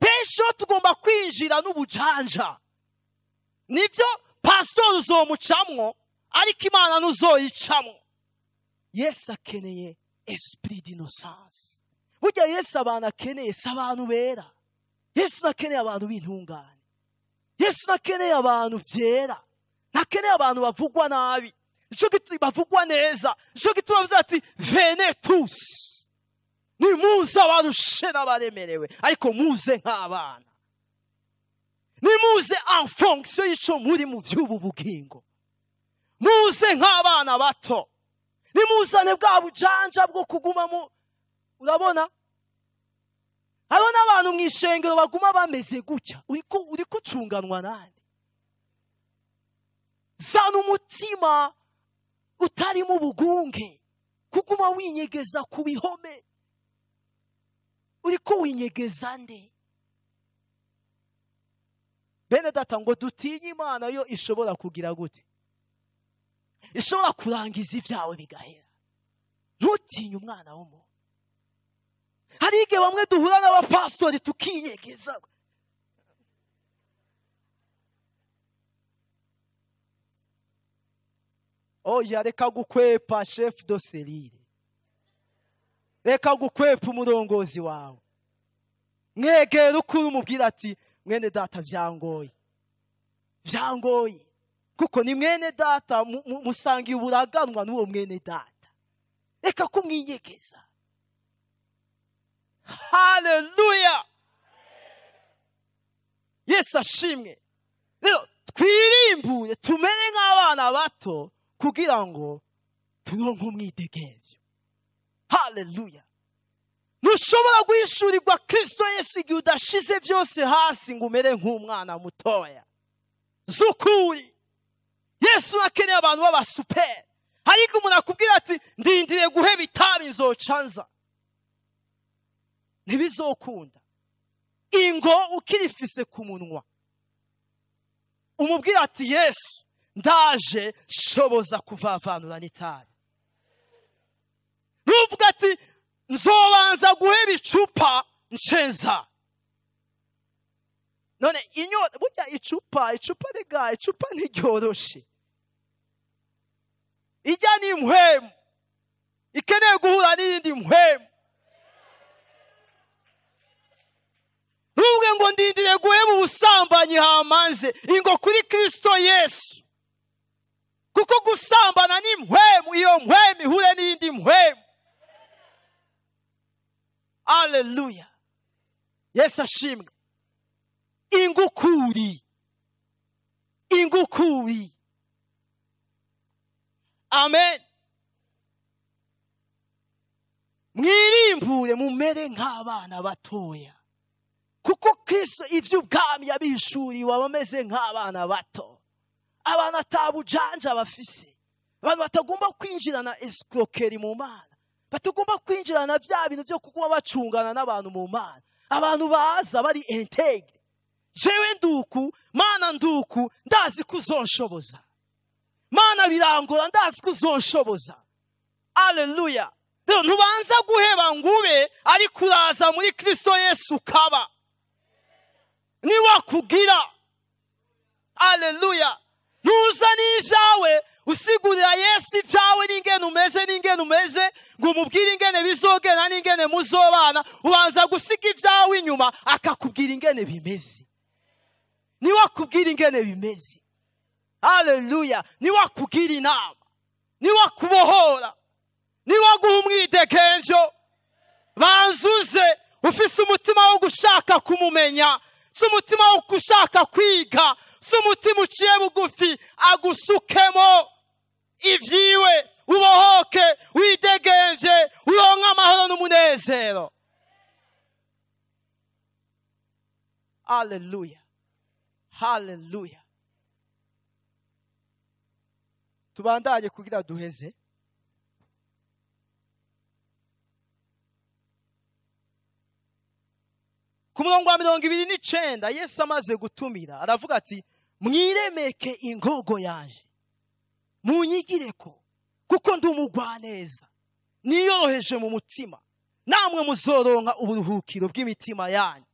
Benshi tugomba kwinjira n'ubujanja. Nivyo pastor uzomucamwo ariko Imana nuzoyicamwo. Yesu akeneye esprit d'innocence. Burya Yesu abantu akeneye si abantu bera. Yesu akeneye abantu b'intungane. Yesu akeneye abantu byera. Ntakeneye abantu bavugwa nabi. Ico gituma bavugwa neza. Ico gituma bavuze ati venez tous. Nimuze abarushe n'abaremerewe ariko muze nk'abana. Nimuze en fonction y'ico muri mu vy'ubu bugingo. Muze nk'abana bato. Nimuzane bwa bujanja bwo kuguma mu. Urabona? Hariho n'abantu mw'ishengero baguma bameze gutya. Uri kucunganwa nande? Zana umutima utari mu bugunge. Kuguma winyegeza ku bihome. Uriko winyegeza nde? Bene data ngo dutinye Imana yo ishobora kugira gute? Ishobora kurangiza ibyawe bigahera. Ntutinye umwana w'umuntu. Hari igihe bamwe duhura n'abapastori tukinyegeza. Oya reka gukwepa chef de serire. Reka gukwepa umurongozi wawe. Mwegera ukuri umubwira ati mwene data byangoye. Byangoye. Kuko ni mwene data musangiye uburaganwa n'uwo mwene data. Reka kumwinyegeza. Hallelujah. Yesu ashimwe. Rero twirimbure tumere nk'abana bato kugira ngo turonke umwidegemvyo. Hallelujah. Ntushobora guhishurirwa Kristo Yesu igihe udashize byose hasi ngo umere nk'umwana mutoya. Zukuri. Yesu akeneye abantu baba super. Hariko umuntu akubwira ati ndindire guheba itabi nzocanza. Ntibizokunda. Ingo ukirifise ku munwa. Umubwira ati Yesu ndaje shoboza kuvavanura n'itabi. Nuvuga ati nzobanza guheba icupa nshenza. None burya icupa rega icupa ntiryoroshe. Ijya ni impwemu. Ikeneye guhura n'iyindi mpwemu. Nubwe ngo ndindire guheba ubusambanyi hamanze ingo kuri Kristo Yesu. Kuko gusambana ni mpwemu, iyo mpwemu ihure n'iyindi mpwemu. Hallelujah. Yesu ashimwe. Ingukuri. Ingukuri. Amen. Mwirimbure mumere nk'abana batoya. Kuko Kristo ivy'ubwami yabishuriwe abameze nk'abana bato. Abana atabujanja bafise. Abantu batagomba kwinjirana escroquerie mu Mana. Batagomba kwinjirana bya bintu byo kuguma bacungana n'abantu mu Mana. Abantu baza bari integre. Jewe nduku, Mana nduku, ndazi kuzonshoboza. Mana birangora ndazi kuzonshoboza. Hallelujah. Rero ntubanza guheba ngube ariko uraza muri Kristo Yesu kaba. Niwa kugira. Hallelujah. Nuza n'ivyawe usigurira Yesu ivyawe n'ingene umeze ngo umubwire ingene bizogena n'ingene muzobana. Ubanza gusiga ivyawe inyuma akakubwira ingene bimeze. Niwa kubwira ingene bimeze. Hallelujah. Niwa kugira inama. Niwa kubohora. Niwa guha umwidegemvyo. Banzuze ufise umutima wo gushaka kumumenya. Si umutima wo gushaka kwiga. Si umutima uciye bugufi agusukemo ivyiwe ubohoke widegemvye uronke amahoro n'umunezero. Hallelujah. Hallelujah. Tubandanye kugira duheze. Ku murongo wa 29 Yesu amaze gutumira aravuga ati mwiremeke ingogo yanje. munyigireko kuko ndi umugwaneza niyoroheje mu mutima, namwe muzoronka uburuhukiro bw'imitima yanyu,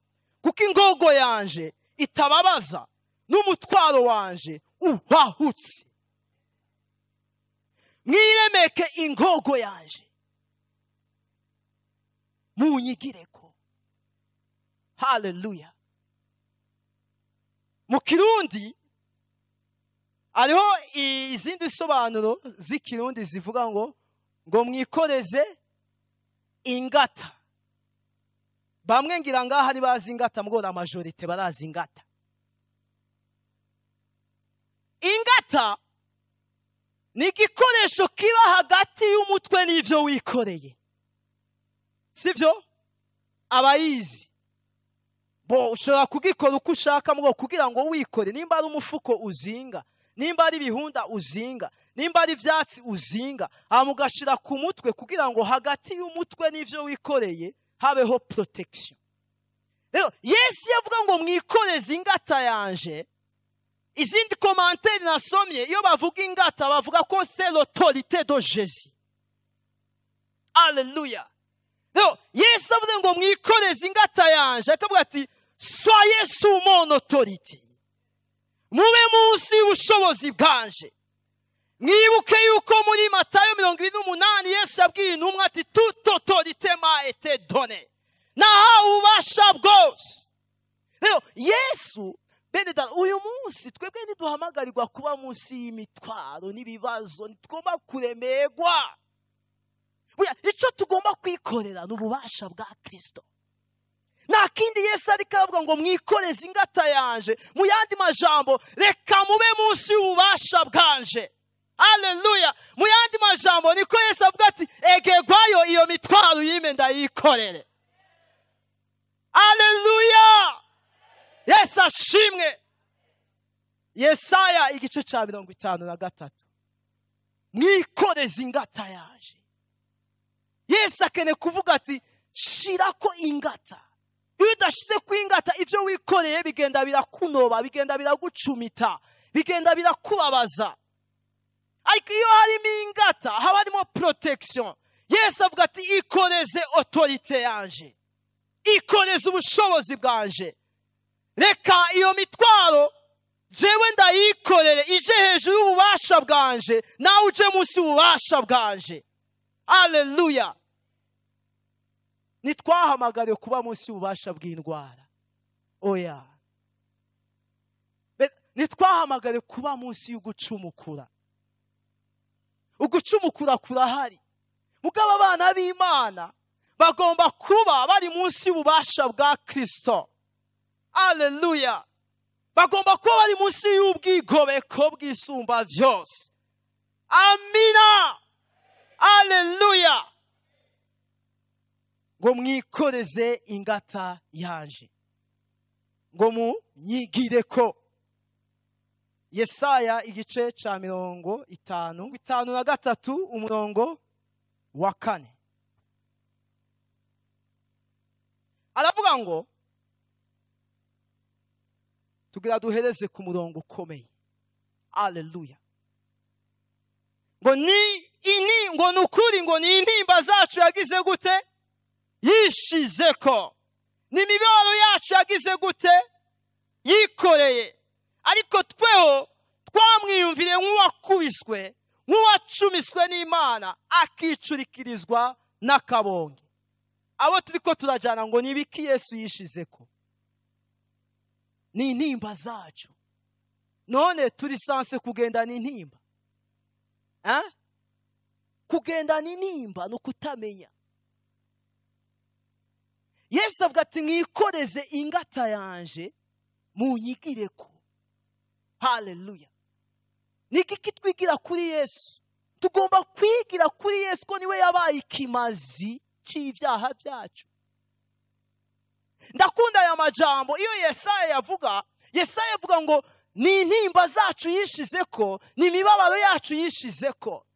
kuko ingogo yanje itababaza n'umutwaro wanje uhahutse. Mwiremeke ingogo yanje munyigireko. Haleluya. Mu Kirundi hariho izindi sobanuro z'ikirundi zivuga ngo mwikoreze ingata. Bamwe ngira ngaha ari bazi ingata, mugora majorite barazi ingata. Ingata ni igikoresho kiba hagati y'umutwe n'ivyo wikoreye, sivyo? Abayizi bo ushobora kugikora uko ushaka mugo kugira ngo wikore, nimba ari umufuko uzinga, nimba ari ibihunda uzinga, nimba ari ivyatsi uzinga, amugashira ku mutwe kugira ngo hagati y'umutwe n'ivyo wikoreye habeho protection. Rero Yesu yavuga ngo mwikoreze ingata yanje. Izindi commentaires nasomye iyo bavuga ingata bavuga ko c'est l'autorité de Jésus. Alléluia. Rero Yesu avuga ngo mwikoreze ingata yanje, akavuga ati soyez sous mon autorité, mube munsi y'ubushobozi bwanje. Mwibuke yuko muri Matayo 28 Yesu yabwiye intumwa ati toute autorité m'a été donnée, nahawe ububasha bwose. Rero Yesu beneda uyu munsi twebwe ntiduhamagarirwa kuba munsi y'imitwaro n'ibibazo, ntitugomba kuremerwa. Icyo tugomba kwikorera n'ububasha bwa Kristo. Nta kindi Yesu ariko aravuga ngo mwikoreze ingata yanje, mu yandi majambo reka mube munsi y'ububasha bwanje. Haleluya. Mu yandi majambo niko Yesu avuga ati egegwayo iyo mitwaro yime ndayikorere. Haleluya. Yesu ashimwe. Yesaya igice ca 53 mwikoreze ingata yaje. Yesu akene kuvuga ati shirako ingata. Iyo udashize ku ingata ivyo wikoreye bigenda birakunoba, bigenda biragucumita, bigenda birakubabaza. Ariko iyo harimo ingata haba harimo protection. Yesu avuga ati ikoreze autorité yanje, ikoreze ubushobozi bwanje. Reka iyo mitwaro jewe ndayikorere ije hejuru y'ububasha bwanje, nawe uje munsi y'ububasha bwanje. Haleluya. Nitwahamagariwe kuba munsi y'ububasha bw'indwara, oya. Nitwahamagariwe kuba munsi y'ugucumukura. Ugucumukura kurahari, mugabo abana b'Imana bagomba kuba bari munsi y'ububasha bwa Kristo. Haleluya. Bagomba kuba bari munsi y'ubwigobeko bw'isumba vyose. Amina. Haleluya. Ngo mwikoreze ingata yanje, ngo munyigireko. Yesaya igice ca 53 umurongo wa 4 aravuga ngo tugira duhereze ku murongo ukomeye. Haleluya. Ngo nukuri ngo ni intimba zacu yagize gute? Yishizeko. Ni imibabaro yacu yagize gute? Yikoreye. Ariko tweho twamwiyumvire nk'uwakubiswe, nk'uwacumiswe n'Imana, akicurikirizwa n'akabonge. Abo turiko turajana ngo nibiki Yesu yishizeko? Ni intimba zacu. None turi sanse kugenda n'intimba? Kugenda n'intimba no kutamenya. Yesu avuga ati mwikoreze ingata yanje munyigireko. Haleluya. Niki kitwigira kuri Yesu? Tugomba kwigira kuri Yesu ko niwe yabaye ikimazi c'ivyaha byacu. Ndakunda aya majambo iyo Yesaya yavuga ngo ni intimba zacu yishizeko, ni imibabaro yacu yishizeko.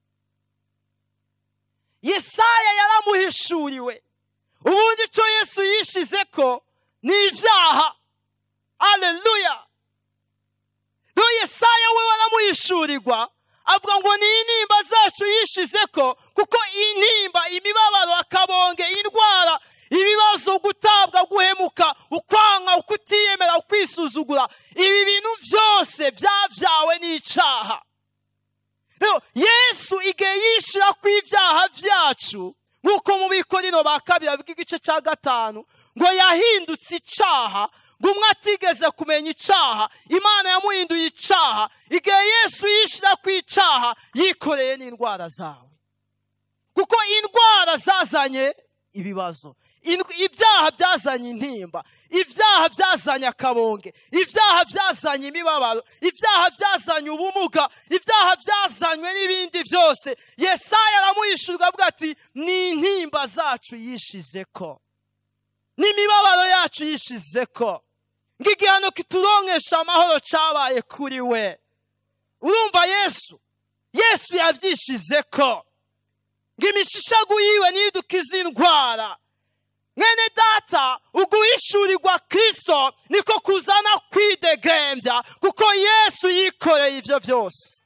Yesaya yaramuhishuriwe. Ubundi cyo Yesu yishizeko ni ivyaha. Haleluya. No Yesaya we waramuhishurirwa avuga ngo ni intimba zacu yishizeko, kuko intimba, imibabaro, akabonge, indwara, ibibazo, gutabwa, guhemuka, ukwanka, ukutiyemera, ukwisuzugura, ibi bintu byose byavyawe n'icaha. Rero Yesu igihe yishira ku ibyaha vyacu, nk'uko mu Bikorino ba kabiri bw'igice cya 5 ngo yahindutse icaha, ngo umwe atigeze kumenya icaha, Imana yamuhinduye icaha. Igihe Yesu yishira ku icaha, yikoreye n'indwara zawe, kuko indwara zazanye ibibazo, ibyaha byazanye intimba, ibyaha byazanye akabonge, ibyaha byazanye imibabaro, ibyaha byazanye ubumuga, ibyaha byazanywe n'ibindi byose. Yesaya aramuhishurwa avuga ati ni intimba zacu yishizeko, n'imibabaro yacu yishizeko, ng'igihano kituronkesha amahoro cabaye kuri we. Urumva Yesu yavyishizeko, ng'imishishagu yiwe nidukiza indwara. Mwene data, uguhishurirwa Kristo niko kuzana kwidegembya, kuko Yesu yikoreye ivyo byose.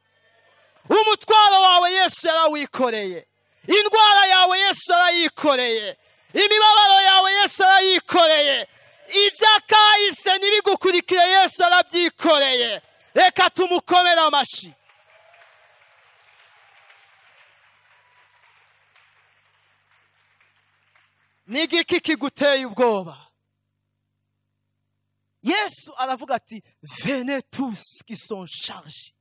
Umutwaro wawe Yesu yarawikoreye, indwara yawe Yesu yarayikoreye, imibabaro yawe Yesu yarayikoreye, ivyakahise nibigukurikire Yesu yarabyikoreye. Reka tumukomere amashi. Nigiki kiguteye ubwoba? Yesu aravuga ati venez tous qui sont chargés,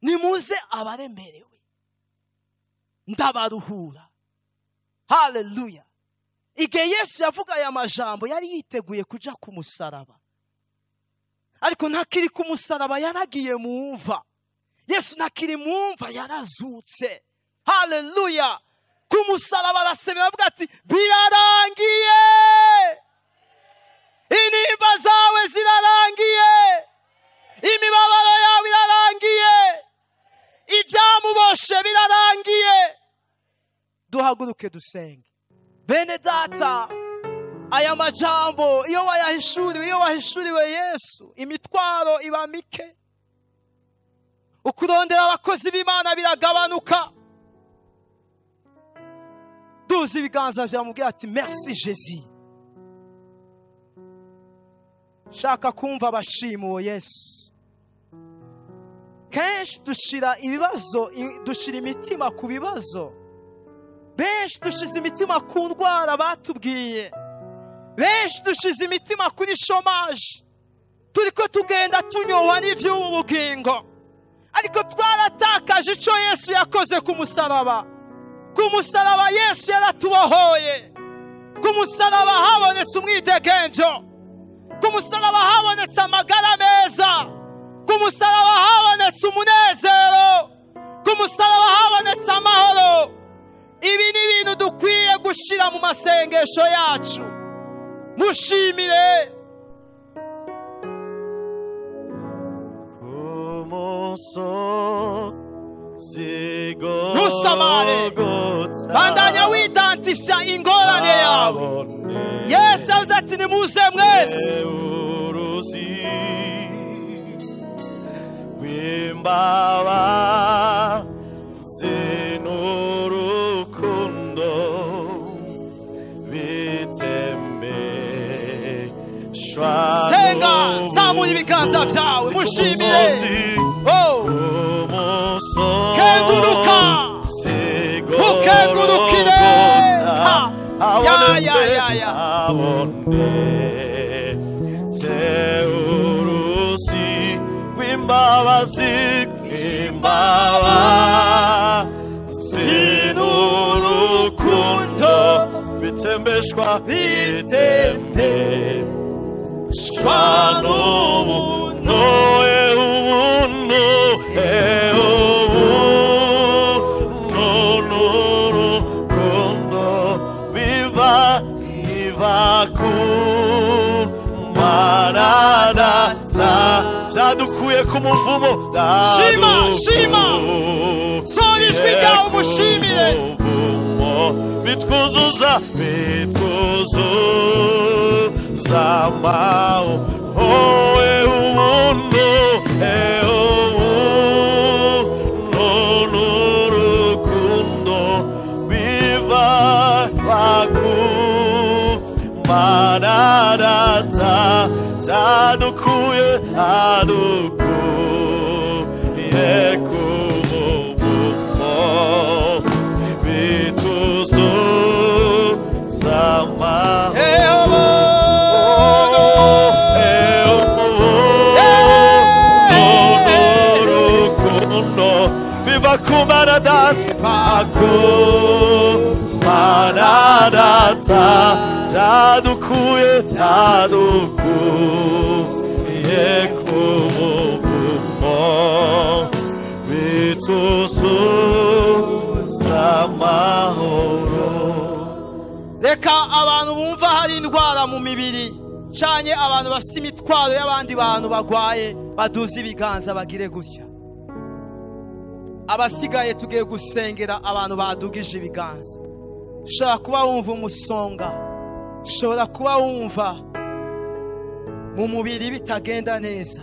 nimuze abaremerewe ndabaruhura. Haleluya. Igihe Yesu yavuga aya majambo yari yiteguye kuja ku musaraba, ariko ntakiri ku musaraba, yaragiye mu mva. Yesu ntakiri mu mva, yarazutse. Haleluya. Ku musaraba arasemera avuga ati birarangiye, intimba zawe zirarangiye, imibabaro yawe irarangiye, ibyamuboshe birarangiye. Duhaguruke dusenge. Bene data, aya majambo iyo wahishuriwe Yesu, imitwaro iba mike, ukurondera abakozi b'Imana biragabanuka. Duzi ibiganza byamubwira ati merci Jésus. Shaka kumva abashimuwe Yesu. Kenshi dushira ibibazo, dushira imitima ku bibazo, benshi dushize imitima ku ndwara batubwiye, benshi dushize imitima kuri chômage, turiko tugenda tunyoha n'ivy'ubu bugingo, ariko twaratakaje ico Yesu yakoze ku musaraba. Ku musaraba Yesu yaratubohoye, ku musaraba habonetse umwidegenjo, ku musaraba habonetse amagara meza, ku musaraba habonetse umunezero, ku musaraba habonetse amahoro. Ibi ni ibintu dukwiye gushira mu masengesho yacu. Mushimire. Ntusamare, bandanya widantifya ingorane yawe. Yesu avuze ati nimuze mwese. Wimbaba zinurukundo bitembe shwa. Senga, zamura ibiganza vyawe mushimire. Kenguruka, ukengurukire. Ya Seurusi wimbabazi, imbaba sinurukundo bitembeshwa, bitembeshwa n'ubuntu, n'urukundo biva ku Maranatha. Zadukuye ku muvumo, shima sora ijwi ryawe umushimire. Bitwuzuza amahoro, ubuntu, zadukuye ku muvumo bituzuza amahoro n'urukundo biva ku Mana Data zadukuye ku muvumo bituzuza amahoro. Reka abantu bumva hari indwara mu mibiri canye abantu bafite imitwaro y'abandi bantu bagwaye baduze ibiganza bagire gutya. Abasigaye tugiye gusengera abantu badugije ibiganza. Shobora kuba wumva umusonga, shobora kuba wumva mu mubiri bitagenda neza.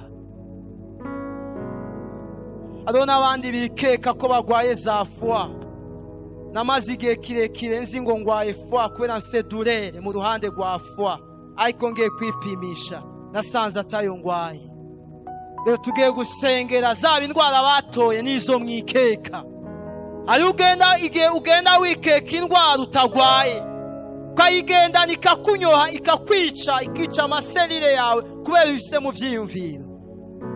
Hariho n'abandi bikeka ko bagwaye za foie. Namaze igihe kirekire nzi ngo ngwaye foie kubera mfise douleur mu ruhande rwa foie, ariko ngiye kwipimisha nasanze atayo ngwaye. Rero tugiye gusengera zaba indwara batoye n'izo mwikeka. Ari igihe ugenda wikeka indwara utagwaye, ukayigenda ikakunyoha ikakwica ikica amaselire yawe kubera ibise mu vyiyumviro.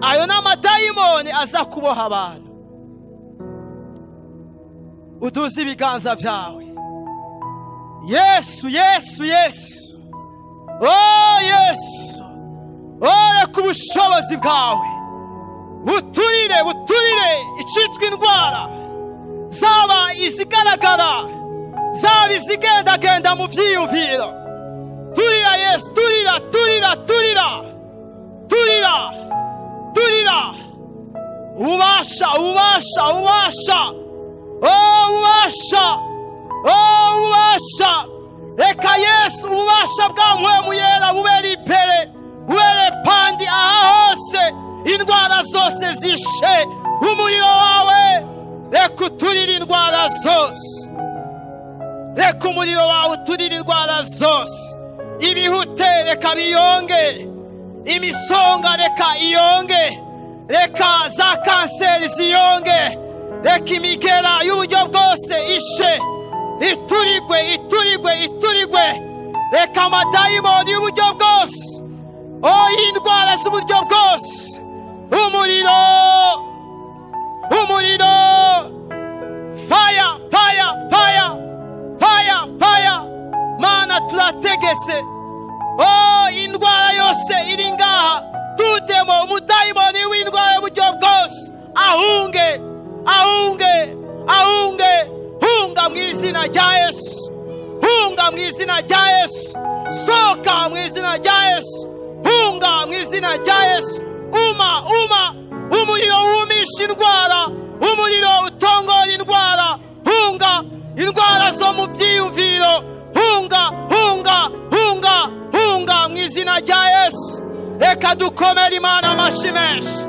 Ayo n'amadayimoni aza kuboha abantu. Uduze ibiganza vyawe. Yesu, Yesu, Yesu. Oh Yesu, reka ubushobozi bwawe buturire icitwa indwara, zaba izigaragara zaba izigendagenda mu vyiyumviro. Turira Yesu, turira ubasha reka Yesu ubasha bwa mpwemu yera bubere imbere bubere pandi aha hose indwara zose zishe umuriro wawe. Reka uturire indwara zose, reka umuriro wawe uturire indwara zose. Ibihute reka biyonge, imisonga reka iyonge, reka za kanseri ziyonge, reka imigera y'uburyo bwose ishe iturigwe. Reka amadayimoni y'uburyo bwose, indwara z'uburyo bwose, umuriro fire. Mana turategetse indwara yose iri ngaha tudemo umudayimoni w'indwara y'uburyo bwose ahunge hunga mu izina rya Yesu, hunga mu izina rya Yesu, soka mu izina rya Yesu, hunga mu izina rya Yesu. Umuriro wumisha indwara, umuriro utongora indwara, hunga indwara zo mu byiyumviro, hunga mu izina rya Yesu. Reka dukomere Imana amashyi menshi.